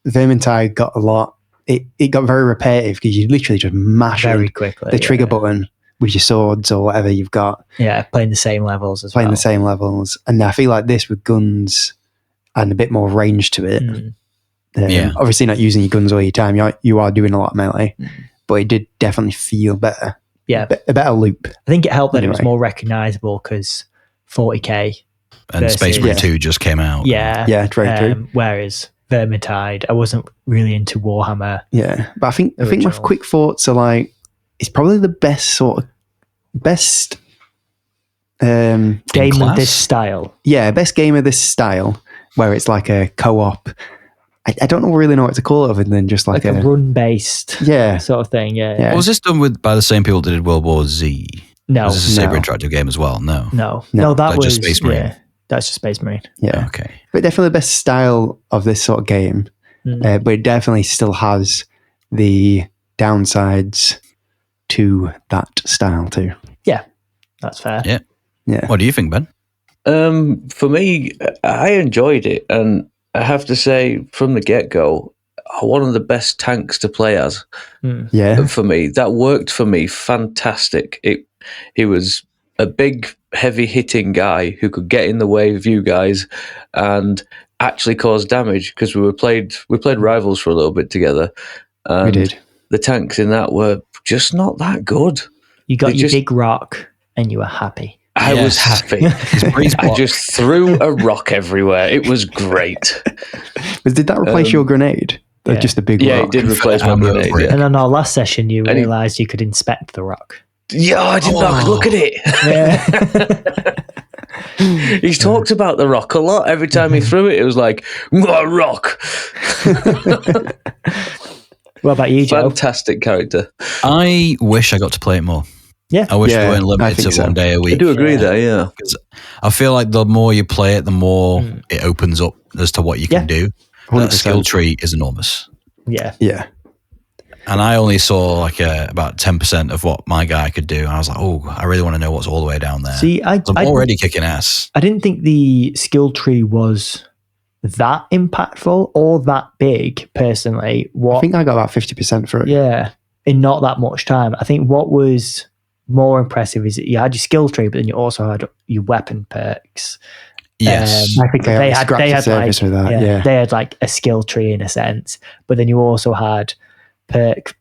Vermintide got a lot. It got very repetitive because you literally just mash very quickly the trigger button with your swords or whatever you've got. Yeah, playing the same levels as playing well. the same levels. And I feel like this with guns and a bit more range to it. Obviously not using your guns all your time. You are doing a lot of melee, but it did definitely feel better. Yeah. A better loop. I think it helped that it was more recognisable because 40k. And Space Marine 2 just came out. Yeah. Yeah, very true. Whereas Vermintide, I wasn't really into Warhammer. Yeah. But I think my quick thoughts are like, it's probably the best game of this style. Yeah, best game of this style, where it's like a co-op. I don't really know what to call it other than just like a run-based sort of thing. Yeah. Was this done by the same people that did World War Z? No. Was this a Saber Interactive game as well? No. That was just Space Marine. Yeah, that's just Space Marine. Yeah. Okay. But definitely the best style of this sort of game. But it definitely still has the downsides to that style too. Yeah, that's fair. Yeah. What do you think, Ben? For me, I enjoyed it, and I have to say, from the get-go, one of the best tanks to play as. Yeah. For me, that worked for me fantastic. He was a big, heavy-hitting guy who could get in the way of you guys and actually cause damage, because we played Rivals for a little bit together. And we did. The tanks in that were just not that good. You got your big rock and you were happy. I was happy. I just threw a rock everywhere. It was great. Did that replace your grenade? Just a big rock? Yeah, it did replace my grenade. Yeah. And on our last session, you realised you could inspect the rock. Yeah, I did not look at it. Yeah. He's talked about the rock a lot. Every time he threw it, it was like, rock. What about you, Joe? Fantastic character. I wish I got to play it more. Yeah. I wish we weren't limited to 1 day a week. I do agree there, yeah. Because I feel like the more you play it, the more it opens up as to what you can do. That skill tree is enormous. Yeah. Yeah. And I only saw like about 10% of what my guy could do. And I was like, I really want to know what's all the way down there. See, I'm already kicking ass. I didn't think the skill tree was that impactful or that big, personally. I think I got about 50% for it. Yeah, in not that much time. I think what was more impressive is that you had your skill tree, but then you also had your weapon perks. Yes. I think they had service with that. Yeah. They had like a skill tree in a sense, but then you also had perks.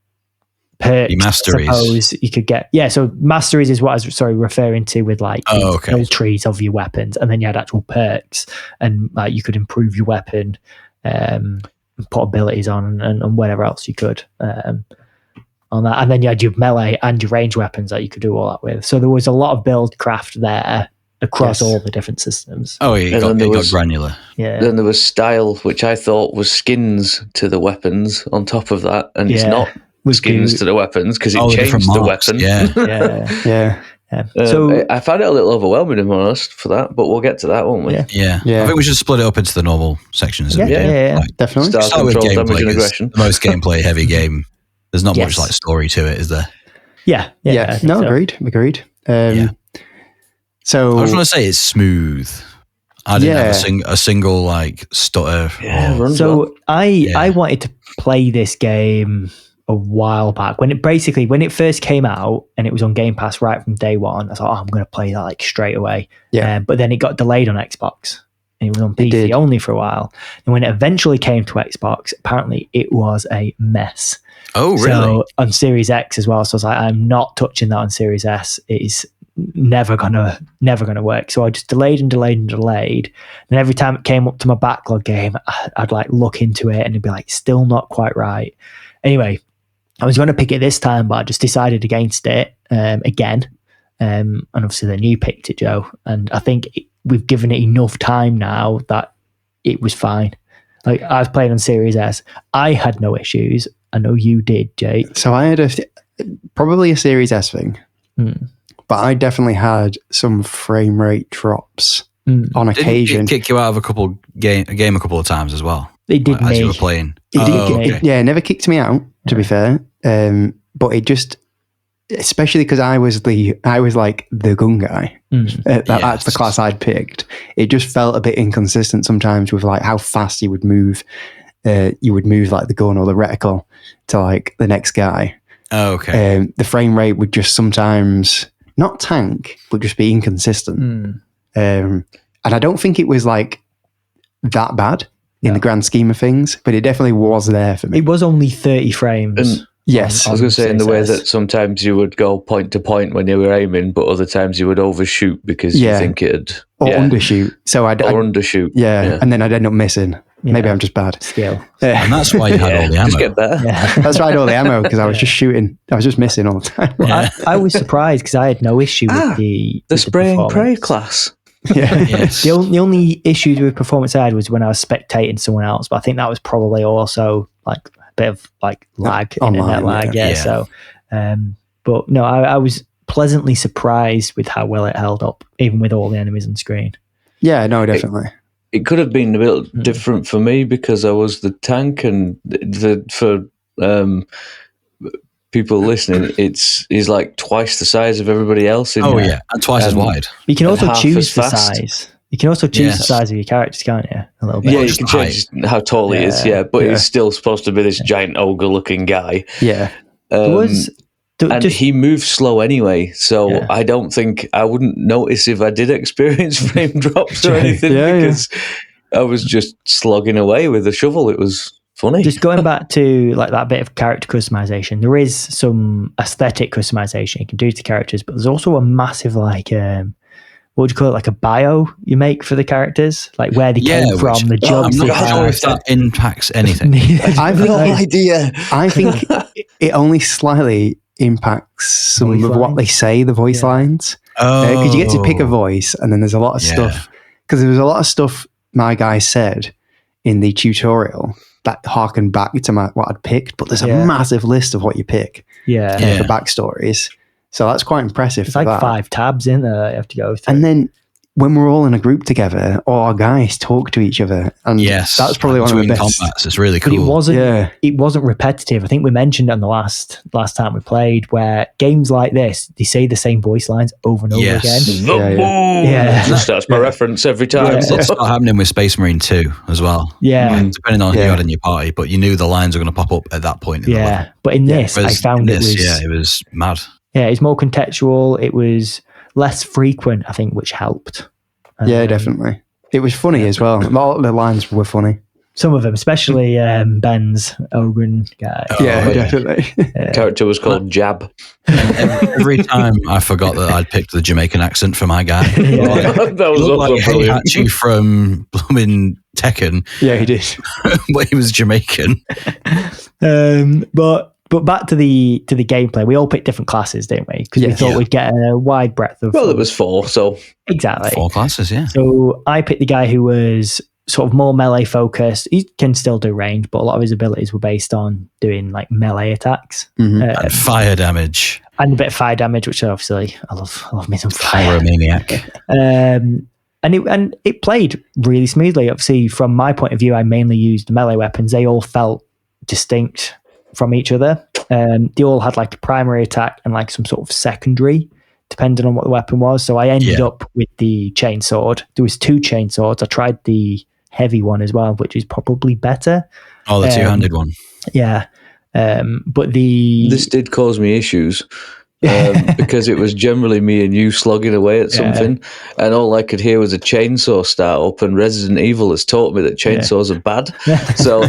Your masteries. I suppose you could get. Yeah, so masteries is what I was referring to with like skill trees of your weapons, and then you had actual perks, and like you could improve your weapon, put abilities on, and whatever else you could on that, and then you had your melee and your range weapons that you could do all that with. So there was a lot of build craft there across all the different systems. Oh, yeah, it got granular. Yeah. Then there was style, which I thought was skins to the weapons on top of that, and it's not skins to the weapons because it changed the weapon. Yeah. So I found it a little overwhelming, if I'm honest, for that, but we'll get to that, won't we? Yeah. I think we should split it up into the normal sections. Definitely. Start with gameplay, and aggression. The most gameplay heavy game. There's not much like story to it, is there? Yeah. No, agreed. So I was going to say it's smooth. I didn't have a single like stutter. So I wanted to play this game a while back when it first came out and it was on Game Pass right from day one. I thought, I'm going to play that like straight away. But then it got delayed on Xbox and it was on PC only for a while. And when it eventually came to Xbox, apparently it was a mess. Oh, really? So on Series X as well. So I was like, I'm not touching that on Series S. It is never gonna work. So I just delayed. And every time it came up to my backlog game, I'd like look into it and it'd be like still not quite right. Anyway, I was going to pick it this time, but I just decided against it again. And obviously then you picked it, Joe. And I think we've given it enough time now that it was fine. Like I was playing on Series S. I had no issues. I know you did, Jake. So I had probably a Series S thing. But I definitely had some frame rate drops on occasion. Did it kick you out of a game a couple of times as well? It did as me. you were playing. It never kicked me out, to be fair. but it just, especially because I was like the gun guy. That's the class I'd picked. It just felt a bit inconsistent sometimes with like how fast you would move. You would move like the gun or the reticle to like the next guy. Oh, okay. The frame rate would just sometimes not tank, but just be inconsistent. And I don't think it was like that bad in the grand scheme of things, but it definitely was there for me. It was only 30 frames. Yes. I was going to say in the way that sometimes you would go point to point when you were aiming, but other times you would overshoot because you think it'd... Or undershoot. So I'd undershoot. Yeah, and then I'd end up missing. Maybe I'm just bad. Skill. And that's why you had all the ammo. Just get better. That's why I had all the ammo, because I was just shooting. I was just missing all the time. Well, I was surprised because I had no issue with the spray and pray performance. class. Yes. The only issues with performance I had was when I was spectating someone else, but I think that was probably also like a bit of like lag, internet lag. Yeah. So, but no, I was pleasantly surprised with how well it held up, even with all the enemies on screen. Yeah, no, definitely. It could have been a bit different for me because I was the tank, and for people listening, he's like twice the size of everybody else. And twice as wide. You can also choose the size. You can also choose the size of your characters, can't you? A little bit. Yeah, you can change how tall he is. Yeah, but he's still supposed to be this giant ogre-looking guy. Yeah, he moves slow anyway, so I don't think I wouldn't notice if I did experience frame drops or anything because I was just slogging away with a shovel. It was funny. Just going back to like that bit of character customization, there is some aesthetic customization you can do to characters, but there's also a massive like what would you call it, like a bio you make for the characters, like where they came from, the jobs. I'm not sure if that impacts anything. I've no idea. I think it only slightly impacts some of what they say, the voice lines. Because you get to pick a voice, and then there's a lot of stuff. Because there was a lot of stuff my guy said in the tutorial that harkened back to what I'd picked, but there's a massive list of what you pick for backstories. So that's quite impressive. It's like 5 tabs in there you have to go through. And then when we're all in a group together, all our guys talk to each other. And that's probably one of the best. Combats. It's really cool. But it wasn't repetitive. I think we mentioned it on the last time we played, where games like this, they say the same voice lines over and over again. That's my reference every time. It's not happening with Space Marine 2 as well. Yeah. Depending on who you had in your party, but you knew the lines were going to pop up at that point. But in this, I found it was mad. Yeah, it's more contextual. It was less frequent, I think, which helped. Yeah, definitely. It was funny as well. All the lines were funny. Some of them, especially Ben's Ogren guy. Definitely. Character was called Jab. Every time I forgot that I'd picked the Jamaican accent for my guy. That was like Heihachi from blooming Tekken. Yeah, he did. But he was Jamaican. But back to the gameplay, we all picked different classes, didn't we? Because we thought we'd get a wide breadth of... Well, it was 4, so... Exactly. 4 classes, yeah. So I picked the guy who was sort of more melee focused. He can still do range, but a lot of his abilities were based on doing like melee attacks. And fire damage. And a bit of fire damage, which obviously I love me some fire. Pyromaniac. And it played really smoothly. Obviously, from my point of view, I mainly used melee weapons. They all felt distinct from each other. They all had like a primary attack and like some sort of secondary, depending on what the weapon was. So I ended up with the chainsword. There was 2 chainswords. I tried the heavy one as well, which is probably better. Oh, the 2-handed one. Yeah. But this did cause me issues. Because it was generally me and you slogging away at something, and all I could hear was a chainsaw start up, and Resident Evil has taught me that chainsaws are bad, so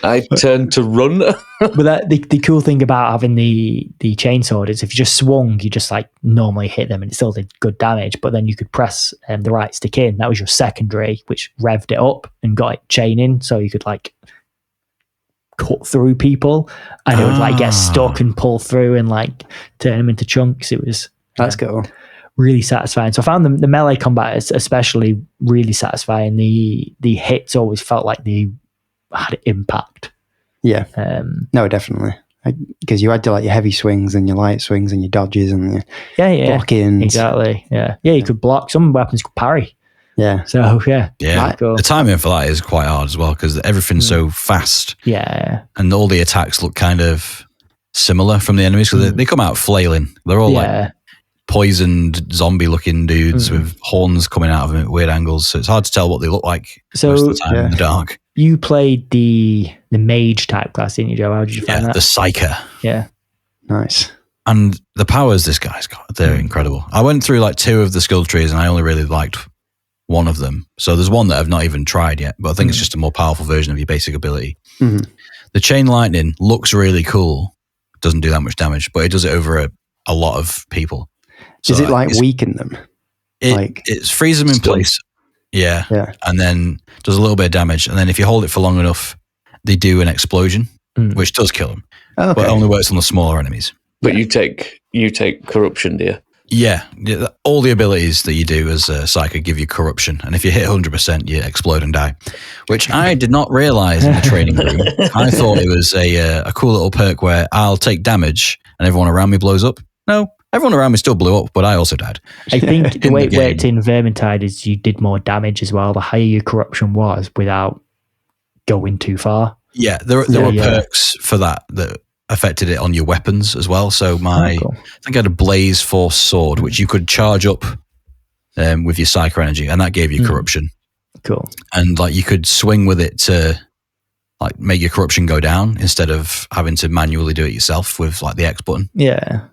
I turned to run. But the cool thing about having the chainsword is if you just swung, you just like normally hit them and it still did good damage, but then you could press the right stick in. That was your secondary, which revved it up and got it chaining, so you could like cut through people, and it would like get stuck and pull through and like turn them into chunks. That's cool. Really satisfying. So I found the melee combat is especially really satisfying. The hits always felt like they had impact. Yeah. No, definitely. Because you had to like your heavy swings and your light swings and your dodges and your blocking. Exactly. Yeah. You could block. Some weapons could parry. Yeah. So cool. The timing for that is quite hard as well because everything's so fast. Yeah. And all the attacks look kind of similar from the enemies because they come out flailing. They're all like poisoned zombie-looking dudes with horns coming out of them at weird angles. So it's hard to tell what they look like most of the time in the dark. You played the mage type class, didn't you, Joe? How did you find that? The Psyker. Yeah. Nice. And the powers this guy's got, they're incredible. I went through like 2 of the skill trees and I only really liked one of them. So there's one that I've not even tried yet, but I think it's just a more powerful version of your basic ability. Mm-hmm. The Chain Lightning looks really cool. Doesn't do that much damage, but it does it over a lot of people. So is it like weaken them? It frees them in place. Yeah. And then does a little bit of damage. And then if you hold it for long enough, they do an explosion, which does kill them. Okay. But it only works on the smaller enemies. But you take corruption, do you? Yeah. All the abilities that you do as a Psyker give you corruption. And if you hit 100%, you explode and die, which I did not realize in the training room. I thought it was a cool little perk where I'll take damage and everyone around me blows up. No. Everyone around me still blew up, but I also died. I think the way it worked in Vermintide is you did more damage as well. The higher your corruption was without going too far. Yeah, there were perks for that affected it on your weapons as well. So I think I had a Blaze Force sword, which you could charge up with your Psyker energy, and that gave you corruption. Cool. And like you could swing with it to like make your corruption go down instead of having to manually do it yourself with like the X button. Yeah.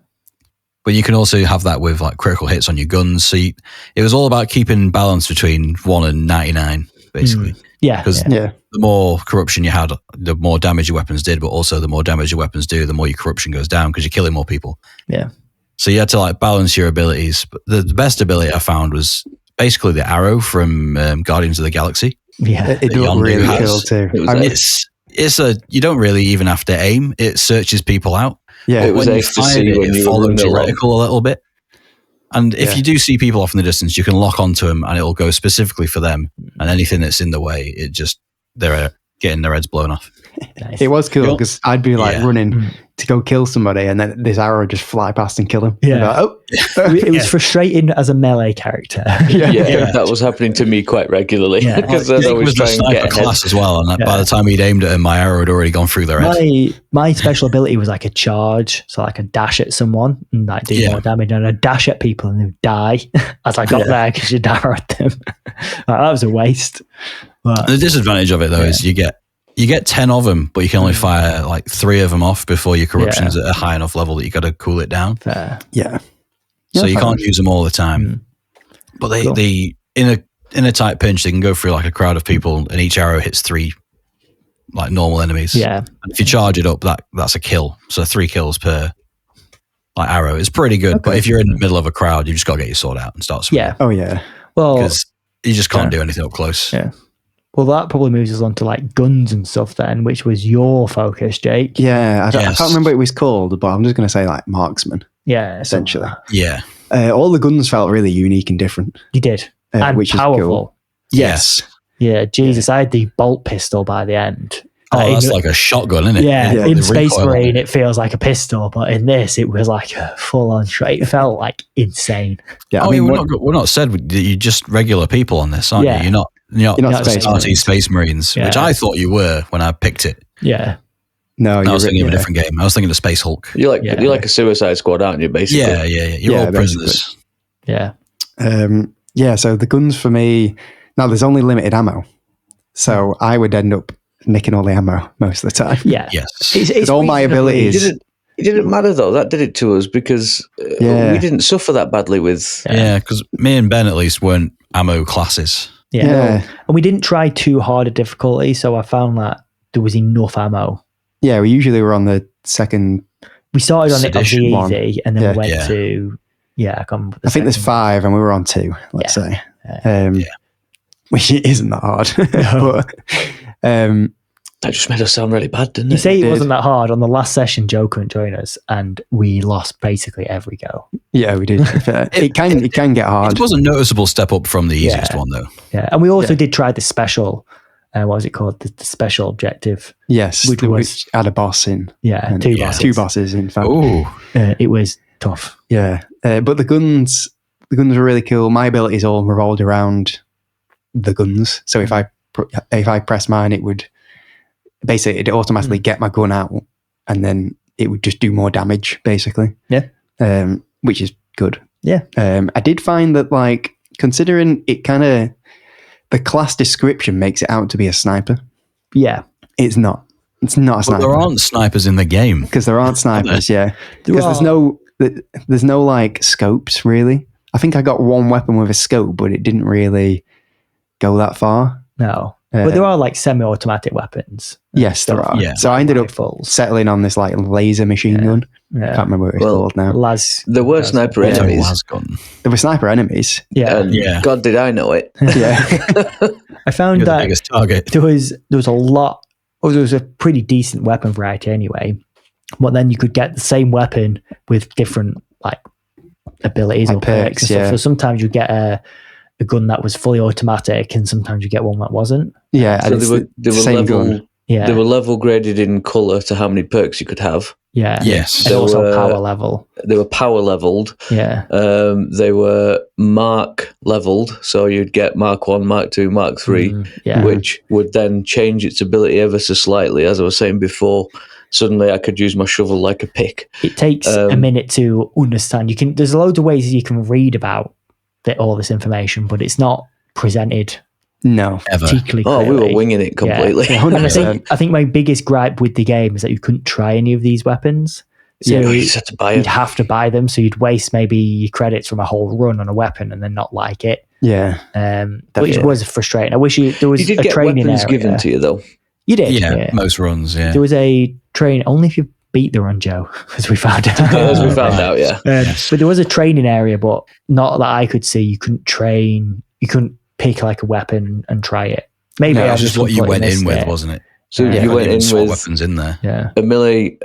But you can also have that with like critical hits on your guns. So it was all about keeping balance between 1 and 99, basically. Yeah. Because the more corruption you had, the more damage your weapons did, but also the more damage your weapons do, the more your corruption goes down because you're killing more people. Yeah. So you had to like balance your abilities. But the best ability I found was basically the arrow from Guardians of the Galaxy. Yeah. It looked really cool too. You don't really even have to aim. It searches people out. Yeah, it was nice to see when you follows your reticle a little bit. And if you do see people off in the distance, you can lock onto them and it'll go specifically for them. And anything that's in the way, they're getting their heads blown off. Nice. It was cool because I'd be like running to go kill somebody and then this arrow would just fly past and kill him. Yeah. It was frustrating as a melee character. That was happening to me quite regularly because I was trying to get a class as well. And by the time he'd aimed at him, my arrow had already gone through their head. My special ability was like a charge, so I could dash at someone and like do more damage, and I'd dash at people and they'd die as I got there because you'd arrowed them. That was a waste. But, the disadvantage of it though is you get 10 of them, but you can only fire like 3 of them off before your corruption's at a high enough level that you got to cool it down. Fair. Yeah. So you can't use them all the time. But they in a tight pinch, they can go through like a crowd of people, and each arrow hits 3 like normal enemies. Yeah. And if you charge it up, that's a kill. So 3 kills per like arrow is pretty good. Okay. But if you're in the middle of a crowd, you just got to get your sword out and start swinging. Yeah. Oh yeah. Well, because you just can't do anything up close. Yeah. Well, that probably moves us on to like guns and stuff then, which was your focus, Jake. Yeah, I can't remember what it was called, but I'm just going to say like marksman. Yeah, essentially. Yeah. All the guns felt really unique and different. You did, and which powerful. Is cool. Yes. Yeah, Jesus, I had the bolt pistol by the end. Oh, that's like a shotgun, isn't it? Yeah, in Space Marine, it feels like a pistol, but in this, it was like a full-on straight. It felt like insane. Yeah, I mean, we're not said that you're just regular people on this, aren't you? You're not Space Marines, which I thought you were when I picked it. Yeah. No, I was thinking of a different game. I was thinking of Space Hulk. You're like a Suicide Squad, aren't you, basically? Yeah. You're all prisoners. Yeah. So the guns for me, now there's only limited ammo. So I would end up nicking all the ammo most of the time. Yeah. Yes. It's all my abilities. It didn't matter though. That did it to us because we didn't suffer that badly with... Yeah, because me and Ben at least weren't ammo classes. Yeah. And we didn't try too hard a difficulty, so I found that there was enough ammo. Yeah, we usually were on the second. We started on the easy, and then we went to I can't remember. I think there's 5, and we were on 2. Let's say, which isn't that hard. But, that just made us sound really bad, didn't it? You say it wasn't that hard. On the last session, Joe couldn't join us, and we lost basically every go. Yeah, we did. It can get hard. It was a noticeable step up from the easiest one, though. Yeah, and we also did try the special. What was it called? The special objective. Yes, which had a boss in. Yeah, 2 bosses. 2 bosses, in fact. It was tough. Yeah, but the guns were really cool. My abilities all revolved around the guns. So if I press mine, it would basically automatically get my gun out, and then it would just do more damage, basically. Yeah. Which is good. Yeah. I did find that, like, considering it kind of, the class description makes it out to be a sniper. Yeah. It's not. It's not a sniper. Well, there aren't snipers in the game. Because there aren't snipers, yeah. Because there's no like scopes, really. I think I got one weapon with a scope, but it didn't really go that far. No. But there are like semi-automatic weapons. Yes, there are. Yeah. So I ended up Rifles. settling on this like laser machine gun. Yeah. I can't remember what it's called now. There were sniper enemies. There were sniper enemies. Yeah. And God, did I know it. Yeah. I found You're the that biggest target. there was a lot. Oh, there was a pretty decent weapon variety anyway. But then you could get the same weapon with different like abilities Like or perks. And stuff. yeah. So sometimes you get a gun that was fully automatic, and sometimes you get one that wasn't. Yeah. So And they were same level. gun. Yeah. They were level graded in color to how many perks you could have. Yeah. Yes. And They also were- power level. They were power leveled. Yeah. They were mark leveled, so you'd get Mark 1, Mark 2, Mark 3, Yeah. which would then change its ability ever so slightly. As I was saying before, suddenly I could use my shovel like a pick. It takes a minute to understand. There's loads of ways you can read about all this information, but it's not presented No. Ever. particularly Oh, clearly. we were winging it completely. Yeah. And 100%. I think my biggest gripe with the game is that you couldn't try any of these weapons. So Yeah, you just had to buy you'd it. have to buy them, so you'd waste maybe your credits from a whole run on a weapon and then not like it, Yeah. which Yeah. was frustrating. I wish there was You did a get training weapons area. given to you, though. You did, Yeah, most runs, yeah. There was a train only if you beat the run, Joe, as we found out. As we found out, yeah. But there was a training area, but not that I could see. You couldn't train. You couldn't pick like a weapon and try it. Maybe No, I that's just what you completely went in missed with, it. wasn't it? So Yeah. you went in SWAT with weapons in there. Yeah. a melee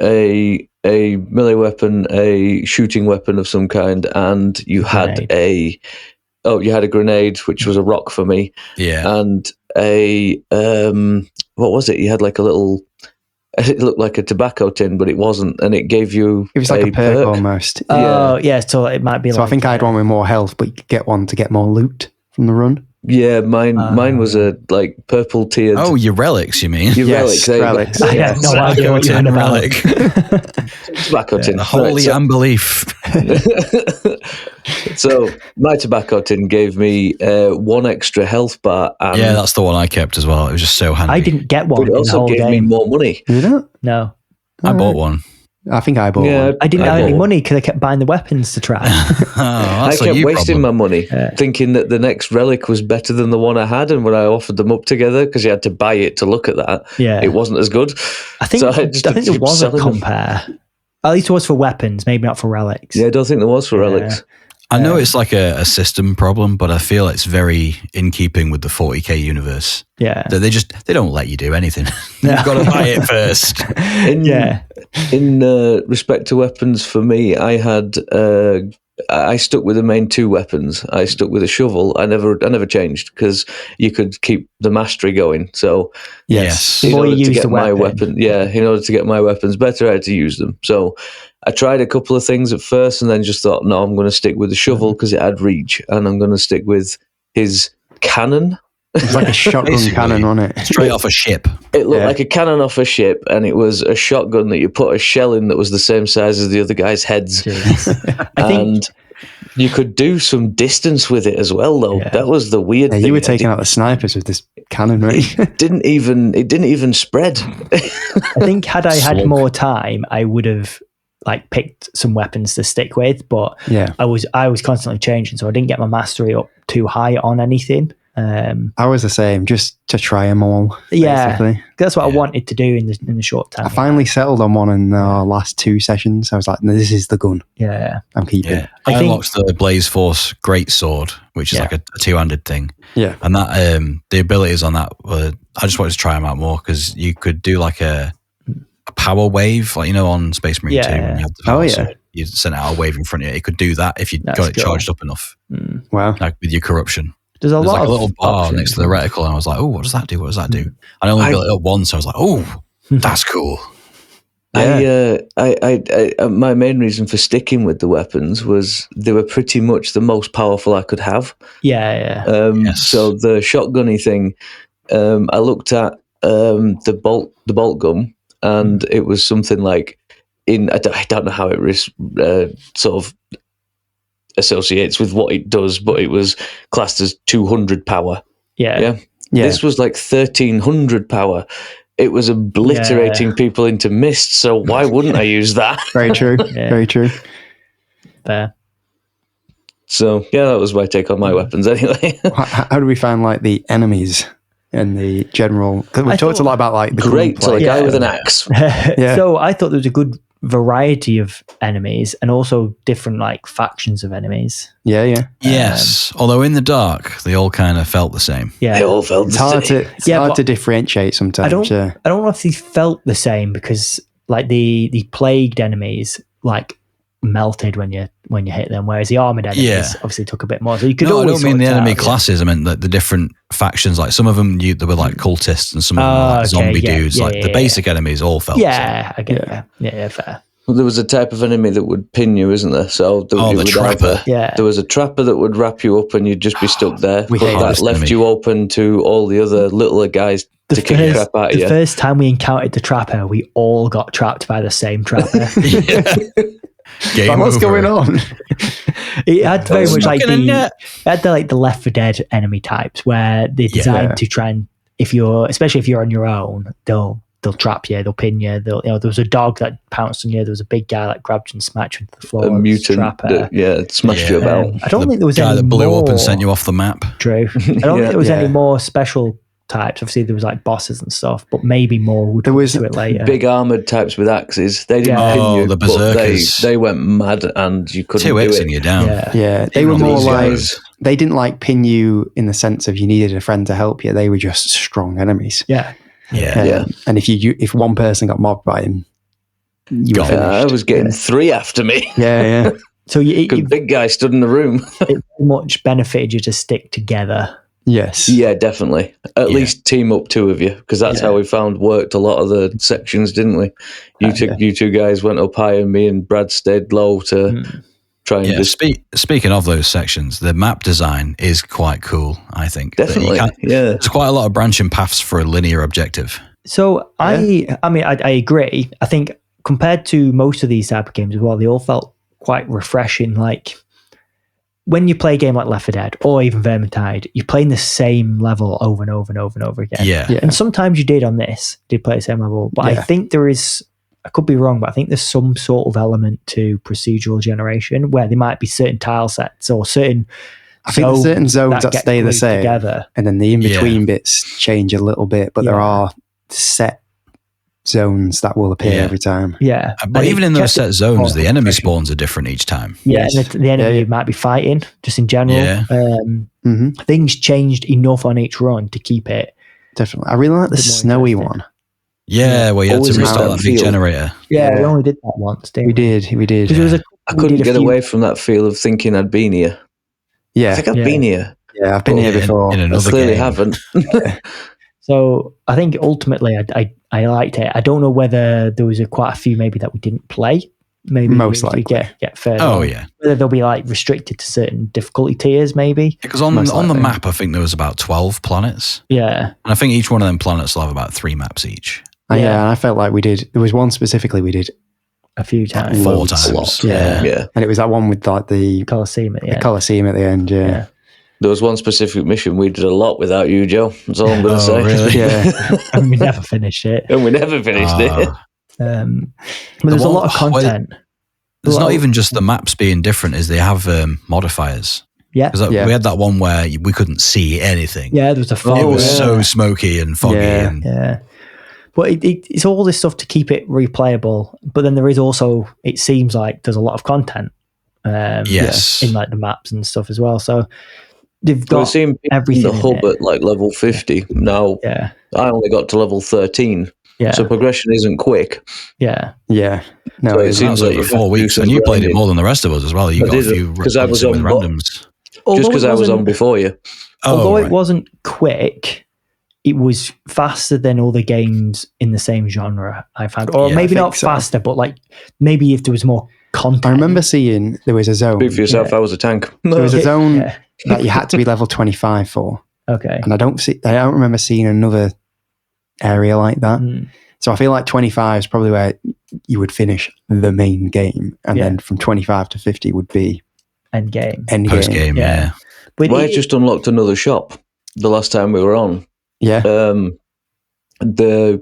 weapon, a shooting weapon of some kind, and you had a grenade, which was a rock for me, Yeah. and a what was it? You had like a little. It looked like a tobacco tin, but it wasn't, and it gave you. It was like a perk almost. Oh, yeah. So it might be. So like, I think I had one with more health, but you could get one to get more loot from the run. Yeah, mine was a like purple tiered. Oh, your relics, you mean? Your Yes, relics. There you go. relics. I have no idea what you're on about. Tobacco tin. The holy Right, unbelief. so my tobacco tin gave me 1 extra health bar, and Yeah, that's the one I kept as well. It was just so handy. I didn't get one but it in the also whole gave me game. more money. Did it? No, I bought one. I think I bought one. I didn't I have any bought- money because I kept buying the weapons to try. Oh, I that's kept a you wasting problem. my money thinking that the next relic was better than the one I had, and when I offered them up together, because you had to buy it to look at that, Yeah. it wasn't as good. I think So I think there kept was a selling them. compare. At least it was for weapons, maybe not for relics. Yeah, I don't think there was for relics. I know it's like a system problem, but I feel it's very in keeping with the 40k universe. Yeah. That they don't let you do anything. You've got to buy it first. In respect to weapons, for me, I stuck with the main 2 weapons. I stuck with a shovel. I never changed because you could keep the mastery going. So Yes. The in more order you to use get the my weapon. in order to get my weapons better, I had to use them. So I tried a couple of things at first, and then just thought, no, I'm going to stick with the shovel because it had reach, and I'm going to stick with his cannon. It's like a shotgun Basically. cannon on it. Straight off a ship. It looked Yeah. like a cannon off a ship, and it was a shotgun that you put a shell in that was the same size as the other guy's heads. I think And you could do some distance with it as well, though. Yeah. That was the weird Yeah, thing. you were taking out the snipers with this cannon, right? It didn't even spread. I think had I had Slug. more time, I would have like picked some weapons to stick with, but Yeah. I was constantly changing, so I didn't get my mastery up too high on anything. I was the same, just to try them all. Yeah. Basically. That's what I Yeah. wanted to do in the short time. I finally settled on one in the last 2 sessions. I was like, no, this is the gun Yeah. I'm keeping. Yeah. I I think- unlocked the Blaze Force Great Sword, which is Yeah. like a 2-handed thing. Yeah. And that the abilities on that were, I just wanted to try them out more because you could do like a power wave, like, on Space Marine 2 when you had the power sword. You sent out a wave in front of you. It could do that if you That's got it cool. charged up enough, Wow. like with your corruption. There's a There's lot like of a little bar options. next to the reticle, and I was like, "Oh, what does that do? What does that do?" I only built it up once. So I was like, "Oh, that's cool." My main reason for sticking with the weapons was they were pretty much the most powerful I could have. Yeah. Yes. So the shotgunny thing, I looked at the bolt gun, and it was something like I don't know how it sort of associates with what it does, but it was classed as 200 power. Yeah. This was like 1300 power. It was obliterating people into mist, so why wouldn't I use that? Very true. Very true. Fair. So that was my take on my weapons anyway. How do we find like the enemies and the general? Because we talked a lot about like the great till a gunplay. guy with an axe. So I thought there was a good variety of enemies and also different like factions of enemies. Yes, although in the dark they all kind of felt the same. Yeah, they all felt It's the hard same. hard to differentiate sometimes. I don't know if they felt the same because like the plagued enemies like melted when you hit them, whereas the armored enemies obviously took a bit more. So you could I always don't mean the enemy classes. I meant the different factions. Like some of them, they were like cultists, and some of them were like zombie dudes. The basic enemies all felt. I get that. Yeah, fair. Well, there was a type of enemy that would pin you, isn't there? So the trapper. There was a trapper that would wrap you up, and you'd just be stuck there. We hate that left you open to all the other littler guys to kick the crap out of you. The first time we encountered the trapper, we all got trapped by the same trapper. What's going on? It had very much like the Left 4 Dead enemy types, where they're designed to try and especially if you're on your own, they'll trap you, they'll pin you. There was a dog that pounced on you. There was a big guy that grabbed you and smacked you into the floor. A mutant that smashed you about. I don't think there was guy any that blew more, up and sent you off the map. True. I don't think there was any more special types. Obviously, there was like bosses and stuff, but maybe more. We'll do it later. Big armored types with axes. They didn't pin you, the but berserkers. they went mad, and you couldn't do it. 2xing you down. They were more like they didn't like pin you in the sense of you needed a friend to help you. They were just strong enemies. And if one person got mobbed by him, you were finished. I was getting 3 after me. So big guy stood in the room. It very much benefited you to stick together. Yes. Yeah, definitely. At least team up 2 of you, because that's how we found worked a lot of the sections, didn't we? You two guys went up high, and me and Brad stayed low to try and just... Speaking of those sections, the map design is quite cool, I think. Definitely, There's quite a lot of branching paths for a linear objective. So I agree. I think compared to most of these type of games as well, they all felt quite refreshing. Like when you play a game like Left 4 Dead or even Vermintide, you're playing the same level over and over and over and over again. Yeah. And sometimes you did play the same level. But I think there is, I could be wrong, but I think there's some sort of element to procedural generation where there might be certain tile sets or certain... I think there's certain zones that stay the same. Together. And then the in-between bits change a little bit, but there are set zones that will appear every time. Yeah. But even in those set zones, the enemy spawns are different each time. Yeah, and the enemy you might be fighting, just in general. Yeah. Things changed enough on each run to keep it. Definitely. I really like the snowy one. Yeah, where you had to restart that big generator. Yeah, we only did that once, didn't we? We did. I couldn't get away from that feel of thinking I'd been here. Yeah. I think I've been here. Yeah, I've been here before. In I another clearly game. haven't. So I think ultimately I liked it. I don't know whether there was quite a few maybe that we didn't play. Maybe most likely get further. Oh on. yeah. Whether they'll be like restricted to certain difficulty tiers, maybe. Because on the map, I think there was about 12 planets. Yeah. And I think each one of them planets will have about 3 maps each. Yeah, and I felt like we did. There was one specifically we did a few times. 4 times. Yeah. And it was that one with like the Colosseum at the end. Colosseum at the end. Yeah. There was one specific mission we did a lot without you, Joe. That's all I'm going to say. Really? Yeah. And we never finished it. And we never finished it. But there's a lot of content. There's not even just the maps being different, is they have modifiers. Yeah. Because we had that one where we couldn't see anything. Yeah, there was a fog. It was so smoky and foggy. Yeah. But it's all this stuff to keep it replayable. But then there is also, it seems like there's a lot of content. Yes. In like the maps and stuff as well. So they've got everything. The hub at like level 50. Now, I only got to level 13. Yeah. So progression isn't quick. Yeah. Yeah. No, so it seems like over 4 weeks, and you played it more than the rest of us as well. You got a few because I was on randoms. Just because I was on before you. Although it wasn't quick, it was faster than all the games in the same genre I found. Or maybe not faster, but like maybe if there was more content. I remember seeing there was a zone. Speak for yourself, I was a tank. There was a zone that you had to be level 25 for. Okay. And I don't remember seeing another area like that. So I feel like 25 is probably where you would finish the main game, and then from 25 to 50 would be end game. Post game, yeah. But I just unlocked another shop the last time we were on. Yeah. The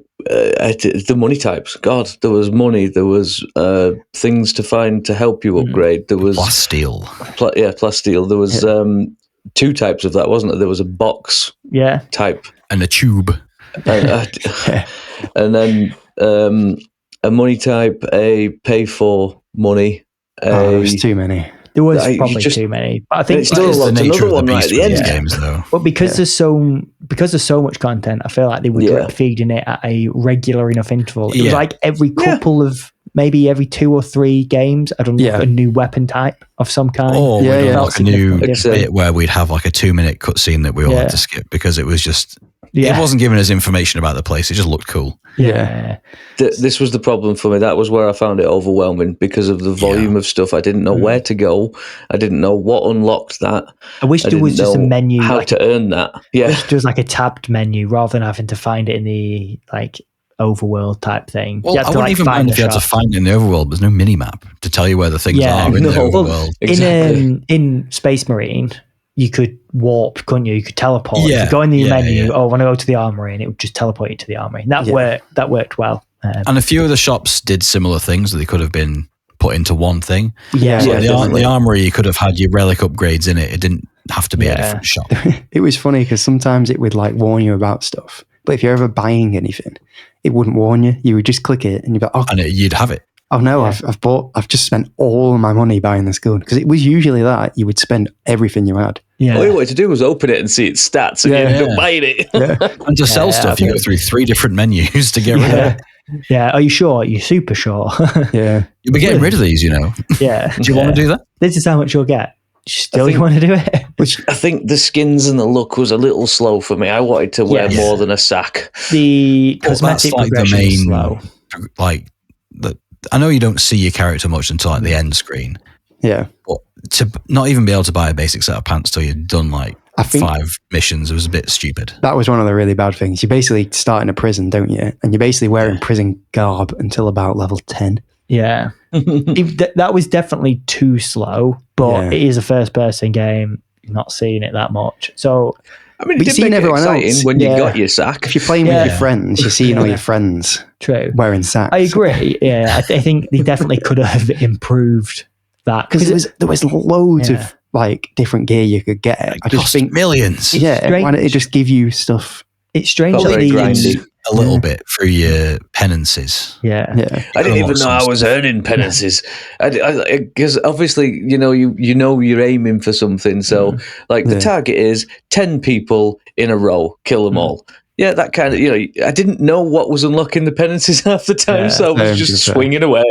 money types. God, there was money. There was things to find to help you upgrade. There was plasteel. Plasteel. There was 2 types of that, wasn't there? There was a box type and a tube, and then a money type, a pay for money. There's too many. There was probably too many, but I think it's still another one right at the end. Games, though. But because there's so much content, I feel like they were drip feeding it at a regular enough interval. It was like every couple of maybe every 2 or 3 games, I'd unlock a new weapon type of some kind. Or we'd unlock a new bit where we'd have like a 2-minute cutscene that we all had to skip because it was just. It wasn't giving us information about the place. It just looked cool. Yeah. This was the problem for me. That was where I found it overwhelming because of the volume of stuff. I didn't know where to go. I didn't know what unlocked that. I wish there was just a menu. How to earn that. Yeah. I wish there was like a tabbed menu rather than having to find it in the like overworld type thing. Well, I wouldn't even mind if you had to find it in the overworld. There's no mini-map to tell you where the things are in the overworld. Well, exactly. In Space Marine, you could warp, couldn't you? You could teleport. You could go in the menu. Oh, I want to go to the armory, and it would just teleport you to the armory. And that worked well. And a few of the shops did similar things that they could have been put into one thing. The armory, you could have had your relic upgrades in it. It didn't have to be a different shop. It was funny because sometimes it would like warn you about stuff, but if you're ever buying anything, it wouldn't warn you. You would just click it, and you'd be like, and you'd have it. Oh no, I've just spent all my money buying this gun, because it was usually that you would spend everything you had. Yeah. All you wanted to do was open it and see its stats, and you ended up buying it. And to sell stuff, you go through 3 different menus to get rid of it. Yeah, are you sure? Are you super sure? Yeah. You'll be getting rid of these, Yeah. Do you want to do that? This is how much you'll get. Still, you want to do it? I think the skins and the look was a little slow for me. I wanted to wear more than a sack. The cosmetic progression is slow. I know you don't see your character much until like the end screen. Yeah. But to not even be able to buy a basic set of pants till you've done like 5 missions was a bit stupid. That was one of the really bad things. You basically start in a prison, don't you? And you're basically wearing prison garb until about level 10. Yeah. That was definitely too slow, but it is a first-person game. You're not seeing it that much. So, I mean, it's seeing everyone else when you got your sack. If you're playing with your friends, you're seeing all your friends wearing sacks. I agree. Yeah, I think they definitely could have improved that, because there was loads of like different gear you could get. I just think millions. Yeah, why don't it just give you stuff? It's strange that grindy a little bit through your penances. Yeah. I didn't even know I was earning penances, because obviously you know you're aiming for something. So like the target is 10 people in a row, kill them all. Yeah, that kind of, I didn't know what was unlocking the penances half the time, so I was just swinging away.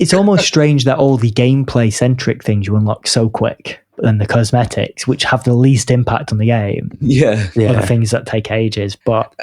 It's almost strange that all the gameplay centric things you unlock so quick, than the cosmetics, which have the least impact on the game, are the things that take ages. But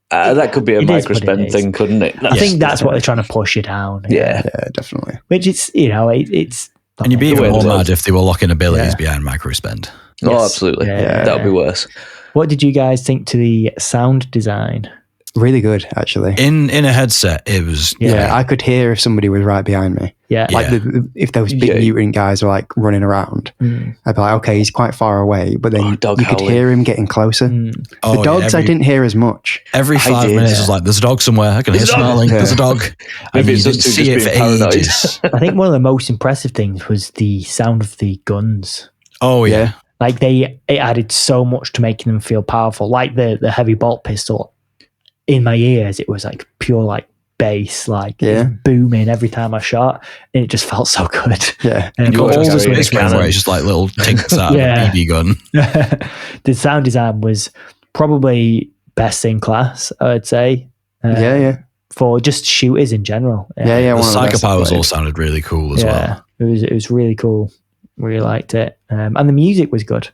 that could be a microspend thing, couldn't it? I think that's what they're trying to push you down. Yeah, definitely. Which it's it's. And you'd be even more mad if they were locking abilities behind microspend. Oh, absolutely. That would be worse. What did you guys think to the sound design? Really good, actually. In a headset, it was... Yeah, I could hear if somebody was right behind me. Yeah. Like if those big mutant guys were like running around, I'd be like, okay, he's quite far away. But then you could hear him getting closer. The dogs I didn't hear as much. Every 5 minutes it was like, there's a dog somewhere. I can hear snarling. There's a dog. Maybe it's just see it for ages. I think one of the most impressive things was the sound of the guns. Oh, yeah. Like it added so much to making them feel powerful. Like the heavy bolt pistol. In my ears, it was like pure like bass, like booming every time I shot, and it just felt so good. Yeah, and all the space where it's just like little tinks out of a BB gun. The sound design was probably best in class, I would say. For just shooters in general. The psychopowers all sounded really cool as well. It was really cool. Really liked it, and the music was good.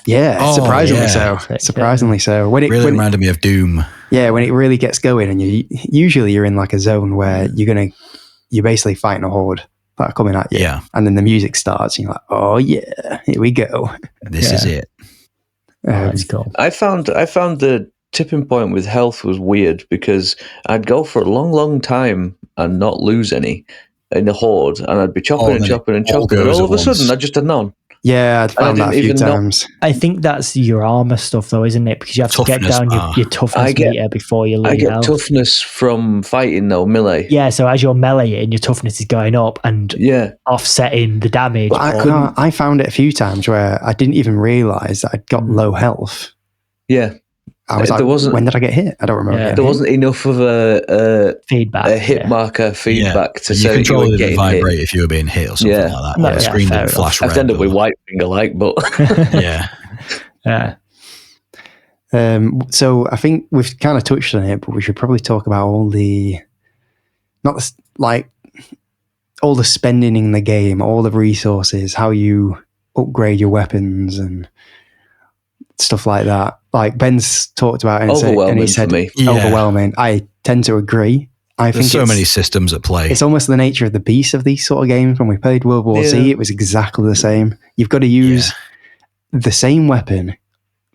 Yeah, surprisingly so. Surprisingly so. When it really reminded me of Doom. Yeah, when it really gets going, and you're in like a zone where you're basically fighting a horde that are coming at you. Yeah, and then the music starts, and you're like, oh yeah, here we go. This is it. That's cool. I found the tipping point with health was weird because I'd go for a long, long time and not lose any in the horde, and I'd be chopping and chopping and chopping, and all of a sudden I just had none. Yeah, I'd found that a few times. I think that's your armor stuff, though, isn't it? Because you have to get down your toughness meter before you lose. I get toughness from fighting, though, melee. Yeah, so as you're meleeing, your toughness is going up and offsetting the damage. Well, I found it a few times where I didn't even realise that I'd got low health. Yeah. I was like, when did I get hit? I don't remember. Yeah. There wasn't enough of a feedback, a hit marker feedback to say that you were getting vibrate hit. If you were being hit or something like that. Like the screen didn't flash red. I've ended up with white finger, but yeah. So I think we've kind of touched on it, but we should probably talk about all the spending in the game, all the resources, how you upgrade your weapons and stuff like that. Like Ben's talked about it and he said overwhelming. I tend to agree. I think there's so many systems at play. It's almost the nature of the beast of these sort of games. When we played World War Z, it was exactly the same. You've got to use the same weapon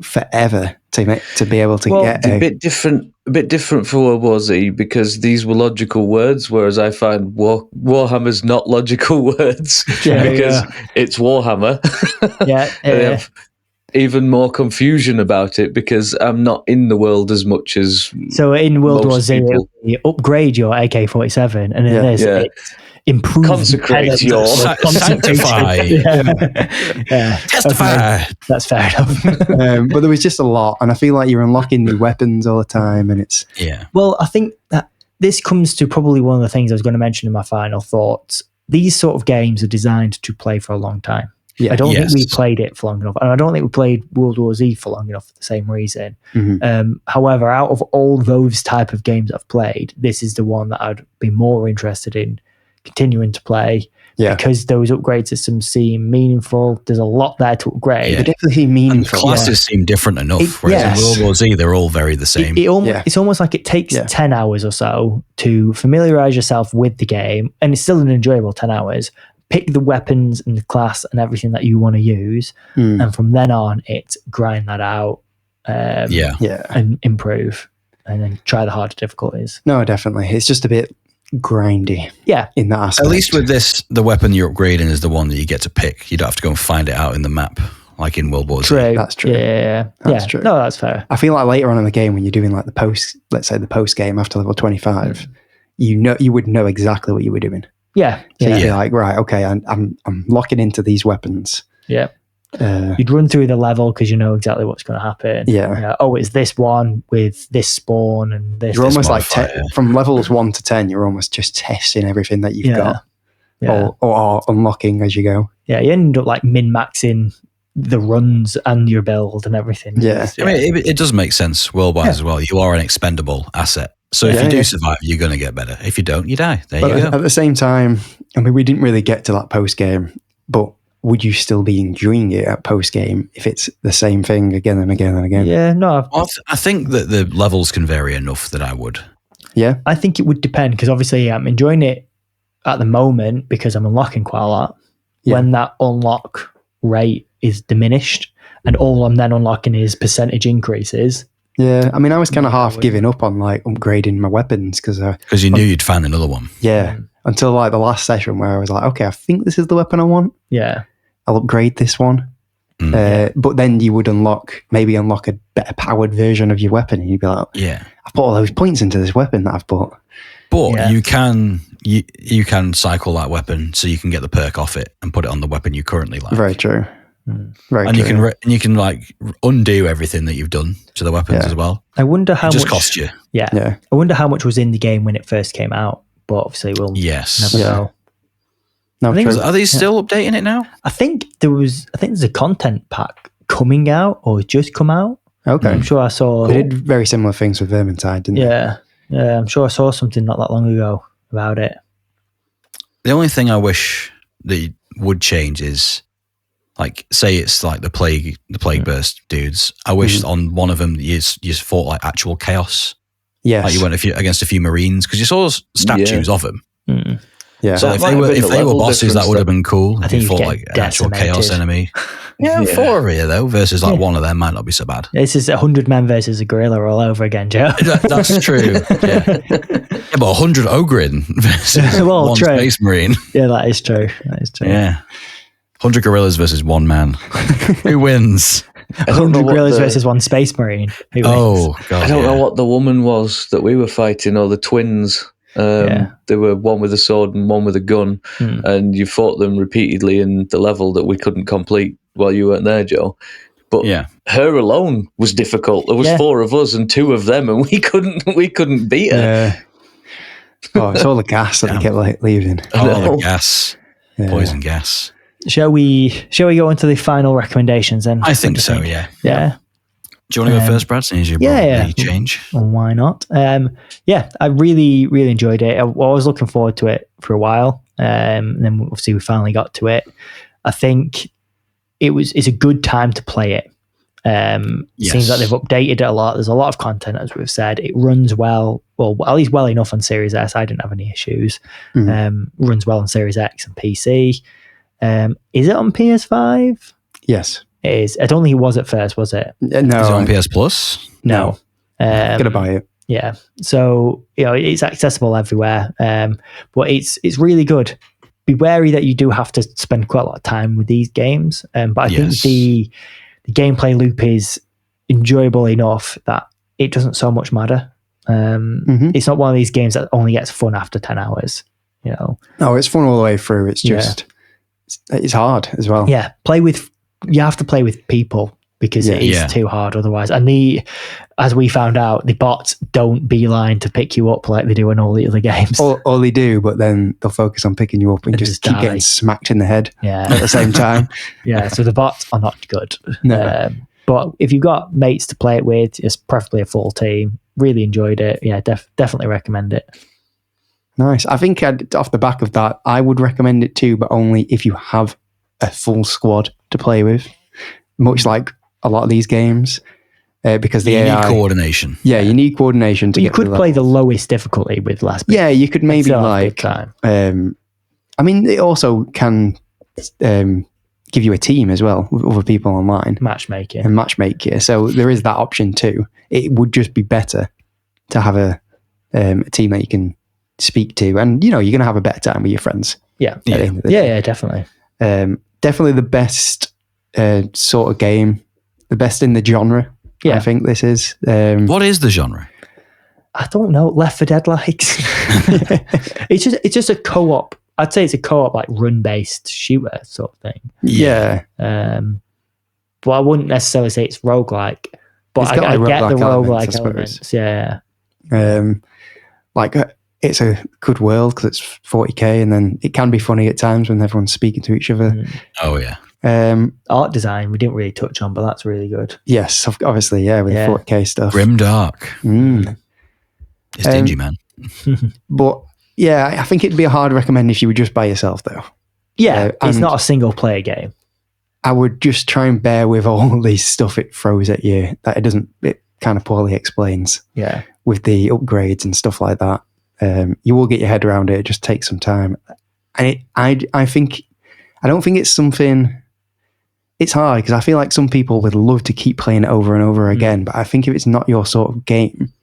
forever to be able to get a bit different for World War Z because these were logical words, whereas I find Warhammer's not logical words because it's Warhammer. They have even more confusion about it because I'm not in the world as much as so in World War Z you upgrade your AK-47 and in this it's improve, consecrate your sanctify testify. That's fair enough. But there was just a lot, and I feel like you're unlocking new weapons all the time, and it's well, I think that this comes to probably one of the things I was going to mention in my final thoughts. These sort of games are designed to play for a long time. I don't think we played it for long enough, and I don't think we played World War Z for long enough for the same reason. However, out of all those type of games I've played, this is the one that I'd be more interested in continuing to play because those upgrade systems seem meaningful. There's a lot there to upgrade. They're definitely meaningful. And the classes seem different enough, whereas in World War Z, they're all very the same. It's almost like it takes 10 hours or so to familiarize yourself with the game, and it's still an enjoyable 10 hours. Pick the weapons and the class and everything that you want to use, and from then on, it's grind that out, and improve, and then try the harder difficulties. No, definitely, it's just a bit grindy. In that aspect. At least with this, the weapon you're upgrading is the one that you get to pick. You don't have to go and find it out in the map, like in World War Z. True. That's true. That's true. No, that's fair. I feel like later on in the game, when you're doing like the post game after level 25, you would know exactly what you were doing. So you'd be like, right, okay, I'm locking into these weapons. You'd run through the level because you know exactly what's going to happen. It's this one with this spawn and this. You're almost like from levels 1 to 10. You're almost just testing everything that you've got, or unlocking as you go. You end up like min-maxing the runs and your build and everything. I mean, it does make sense worldwide as well. You are an expendable asset. So if you do survive, you're going to get better. If you don't, you die. There you go. At the same time, I mean, we didn't really get to that post game, but would you still be enjoying it at post game if it's the same thing again and again and again? I think that the levels can vary enough that I would. I think it would depend because obviously I'm enjoying it at the moment because I'm unlocking quite a lot. When that unlock rate is diminished and all I'm then unlocking is percentage increases. I mean, I was kind of half giving up on like upgrading my weapons because you knew you'd find another one. Until like the last session where I was like, okay, I think this is the weapon I want. I'll upgrade this one. But then you would unlock a better powered version of your weapon, and you'd be like, I've put all those points into this weapon that I've bought. But you can cycle that weapon so you can get the perk off it and put it on the weapon you currently like. Very true. You can like undo everything that you've done to the weapons as well. I wonder how much cost you. I wonder how much was in the game when it first came out. But obviously, we'll never know. No, are they still updating it now? I think there's a content pack coming out or just come out. Okay, I'm sure I saw. They did very similar things with Vermintide, didn't they? Yeah, I'm sure I saw something not that long ago about it. The only thing I wish that would change is, like, say it's like the plague burst dudes. I wish on one of them you just fought like actual chaos. Yes, like you went against a few Marines because you saw statues of them. Yeah. So if they were bosses, that would have been cool. I If think you you'd fought get like an actual chaos decimated. enemy. Yeah, 4 here though versus like one of them might not be so bad. This is 100 men versus a gorilla all over again, Joe. That's true. Yeah, but 100 Ogrin versus one true. Space Marine. Yeah, that is true. Yeah, 100 gorillas versus 1 man. Who wins? 100 gorillas versus 1 Space Marine. Who wins? Oh God! I don't know what the woman was that we were fighting, or the twins. They were one with a sword and one with a gun, and you fought them repeatedly in the level that we couldn't complete while you weren't there, Joe. But her alone was difficult. There was 4 of us and 2 of them, and we couldn't beat her. Yeah. Oh, it's all the gas that they kept leaving. Oh, the gas, poison gas. Shall we go into the final recommendations then? I think so. Yeah. Yeah. Do you want to go first, Brad? Since you brought the change. Well, why not? I really, really enjoyed it. I was looking forward to it for a while. And then obviously we finally got to it. I think it's a good time to play it. Seems like they've updated it a lot. There's a lot of content, as we've said. It runs well, at least well enough on Series S. I didn't have any issues. Runs well on Series X and PC. Is it on PS5? Yes. It is. I don't think it was at first, was it? No. Is it on PS Plus? No. Gonna buy it. Yeah. So, it's accessible everywhere. But it's really good. Be wary that you do have to spend quite a lot of time with these games. But I think the gameplay loop is enjoyable enough that it doesn't so much matter. It's not one of these games that only gets fun after 10 hours, No, it's fun all the way through. It's just, it's hard as well. Yeah. You have to play with people because it is too hard otherwise. And as we found out, the bots don't beeline to pick you up like they do in all the other games. Or they do, but then they'll focus on picking you up and just keep getting smacked in the head at the same time. So the bots are not good. No. But if you've got mates to play it with, it's preferably a full team. Really enjoyed it. Yeah, definitely recommend it. Nice. I think off the back of that, I would recommend it too, but only if you have a full squad to play with, much like a lot of these games, because you need coordination. Yeah, you need coordination to you could play the lowest difficulty with less people. Yeah, you could maybe it also can give you a team as well with other people online. Matchmaking. And matchmake you. So there is that option too. It would just be better to have a team that you can speak to, and you're going to have a better time with your friends. Yeah, definitely. Definitely the best sort of game, the best in the genre. Yeah, I think this is. What is the genre? I don't know. Left 4 Dead likes. It's just a co-op. I'd say it's a co-op like run-based shooter sort of thing. Yeah. But I wouldn't necessarily say it's roguelike. But I get the roguelike elements. Yeah. It's a good world because it's 40k, and then it can be funny at times when everyone's speaking to each other. Oh yeah. Art design we didn't really touch on, but that's really good. Yes, obviously, with the 40k stuff. Grimdark. It's dingy, man. But I think it'd be a hard recommend if you were just by yourself, though. Yeah, it's not a single player game. I would just try and bear with all this stuff it throws at you that it kind of poorly explains. Yeah, with the upgrades and stuff like that. You will get your head around it. It just takes some time. And I don't think it's something. It's hard because I feel like some people would love to keep playing it over and over again. But I think if it's not your sort of game,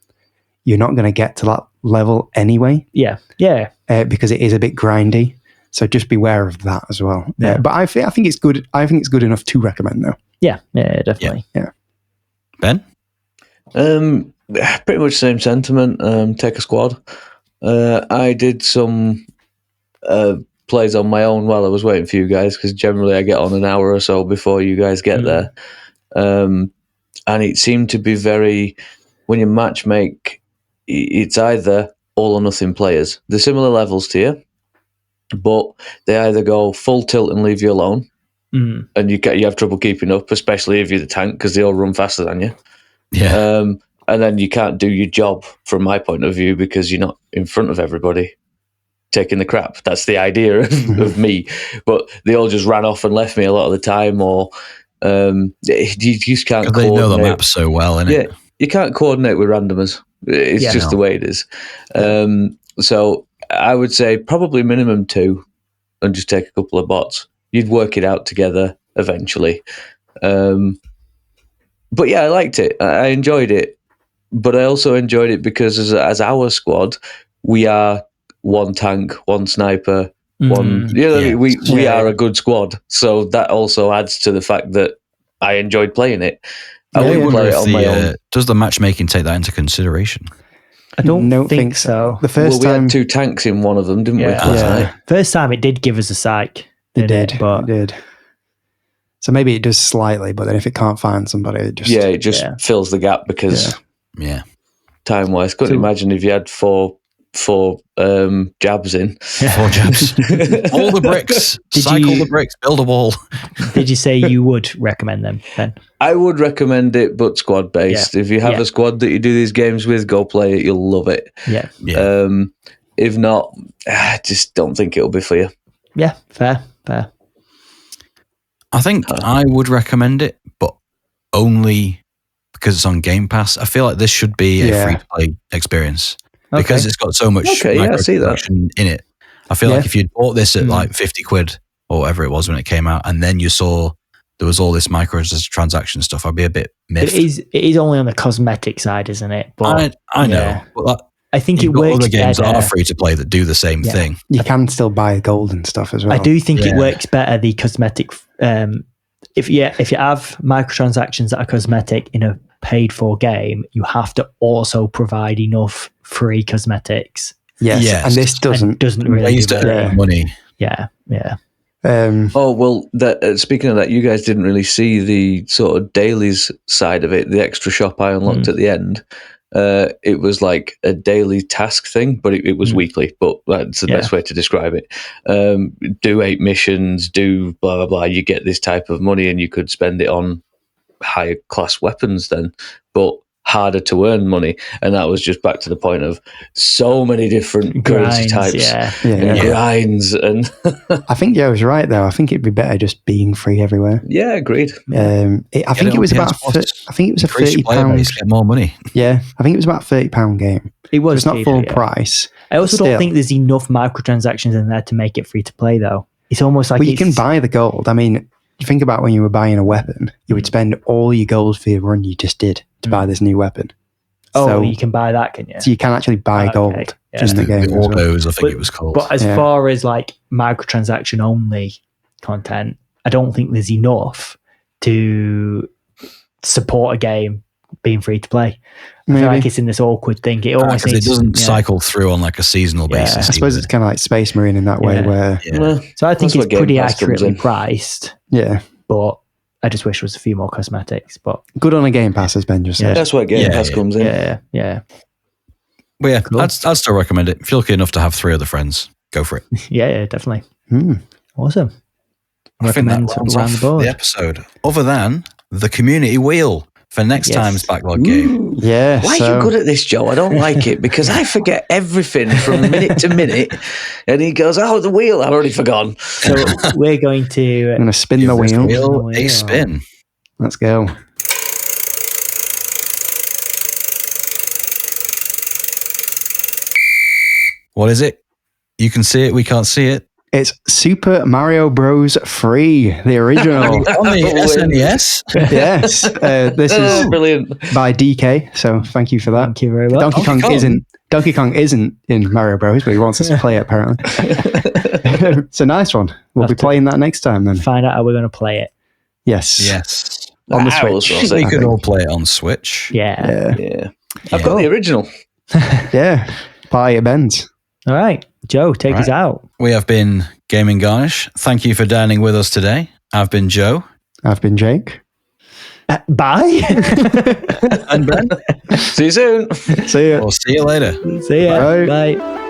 you're not going to get to that level anyway. Yeah. Because it is a bit grindy. So just beware of that as well. Yeah. But I think it's good. I think it's good enough to recommend, though. Yeah, definitely. Yeah. Ben? Pretty much the same sentiment. Take a squad. I did some plays on my own while I was waiting for you guys, because generally I get on an hour or so before you guys get there. And it seemed to be when you matchmake, it's either all or nothing players. They're similar levels to you, but they either go full tilt and leave you alone, and you have trouble keeping up, especially if you're the tank, because they all run faster than you. Yeah. And then you can't do your job from my point of view because you're not in front of everybody taking the crap. That's the idea of me. But they all just ran off and left me a lot of the time, or you just can't coordinate. They know the map so well, innit? Yeah, you can't coordinate with randomers. It's just the way it is. So I would say probably minimum 2 and just take a couple of bots. You'd work it out together eventually. But yeah, I liked it. I enjoyed it. But I also enjoyed it because as our squad, we are one tank, one sniper, one... We are a good squad. So that also adds to the fact that I enjoyed playing it. I wouldn't play it on my own. Does the matchmaking take that into consideration? I don't think so. The first time... we had 2 tanks in one of them, didn't we? Last night? First time it did give us a psych. It did. So maybe it does slightly, but then if it can't find somebody, it just... fills the gap because... Yeah. Time-wise. Couldn't imagine if you had four jabs in. 4 jabs. All the bricks. Cycle the bricks. Build a wall. Did you say you would recommend them, Ben? I would recommend it, but squad-based. If you have a squad that you do these games with, go play it. You'll love it. Yeah. If not, I just don't think it'll be for you. Yeah, fair. I think I would recommend it, but only because it's on Game Pass. I feel like this should be a free-to-play experience because it's got so much microtransaction in it. I feel like if you'd bought this at like 50 quid or whatever it was when it came out, and then you saw there was all this microtransaction stuff, I'd be a bit miffed. It is only on the cosmetic side, isn't it? But I know. But I think it works other games better. that are free to play that do the same thing. You can still buy gold and stuff as well. I do think it works better, the cosmetic. If you have microtransactions that are cosmetic in a paid for game, you have to also provide enough free cosmetics. Yes. And this doesn't really use money. Yeah. Speaking of that, you guys didn't really see the sort of dailies side of it, the extra shop I unlocked at the end. It was like a daily task thing, but it was weekly, but that's the best way to describe it. Do 8 missions, do blah blah blah, you get this type of money, and you could spend it on higher class weapons then, but harder to earn money. And that was just back to the point of so many different currency types and grinds. And I think Joe was right though. I think it'd be better just being free everywhere. Yeah, agreed. I think it was about I think it was a £30. Get more money. Yeah, I think it was about £30 game. It was. It's not full price. I also don't think there's enough microtransactions in there to make it free to play though. It's almost like you can buy the gold. I mean, you think about when you were buying a weapon, you would spend all your gold for your run you just did to buy this new weapon. So you can buy that, can you? So you can actually buy gold in the game. All those, I think it was called. But as far as like microtransaction only content, I don't think there's enough to support a game being free to play. I feel like it's in this awkward thing. It almost it doesn't cycle through on like a seasonal basis. I suppose it's kind of like Space Marine in that way where... So I think it's pretty accurately priced. Yeah. But I just wish there was a few more cosmetics. But good on a Game Pass, as Ben just said. That's where Game Pass comes in. Yeah. But yeah, cool. I'd still recommend it. If you're lucky enough to have 3 other friends, go for it. Yeah, definitely. Awesome. I think that rounds off the episode. Other than the community wheel for next time's Backlog game. Yeah. Why are you good at this, Joe? I don't like it because I forget everything from minute to minute. And he goes, the wheel, I've already forgotten. So we're going to... I'm going to spin the wheel. A spin. Let's go. What is it? You can see it, we can't see it. It's Super Mario Bros. 3, the original. On the SNES? Yes. This is brilliant by DK, so thank you for that. Thank you very much. Donkey Kong isn't in Mario Bros, but he wants us to play it apparently. It's a nice one. We'll be playing that next time then. Find out how we're going to play it. Yes. On the Switch. We could all play it on Switch. Yeah. I've got the original. Yeah. Buy it, Ben's. All right. Joe, take us out. We have been Gaming Garnish. Thank you for dining with us today. I've been Joe. I've been Jake. Bye. And Ben. See you soon. See ya. We'll see you later. See ya. Bye. Bye.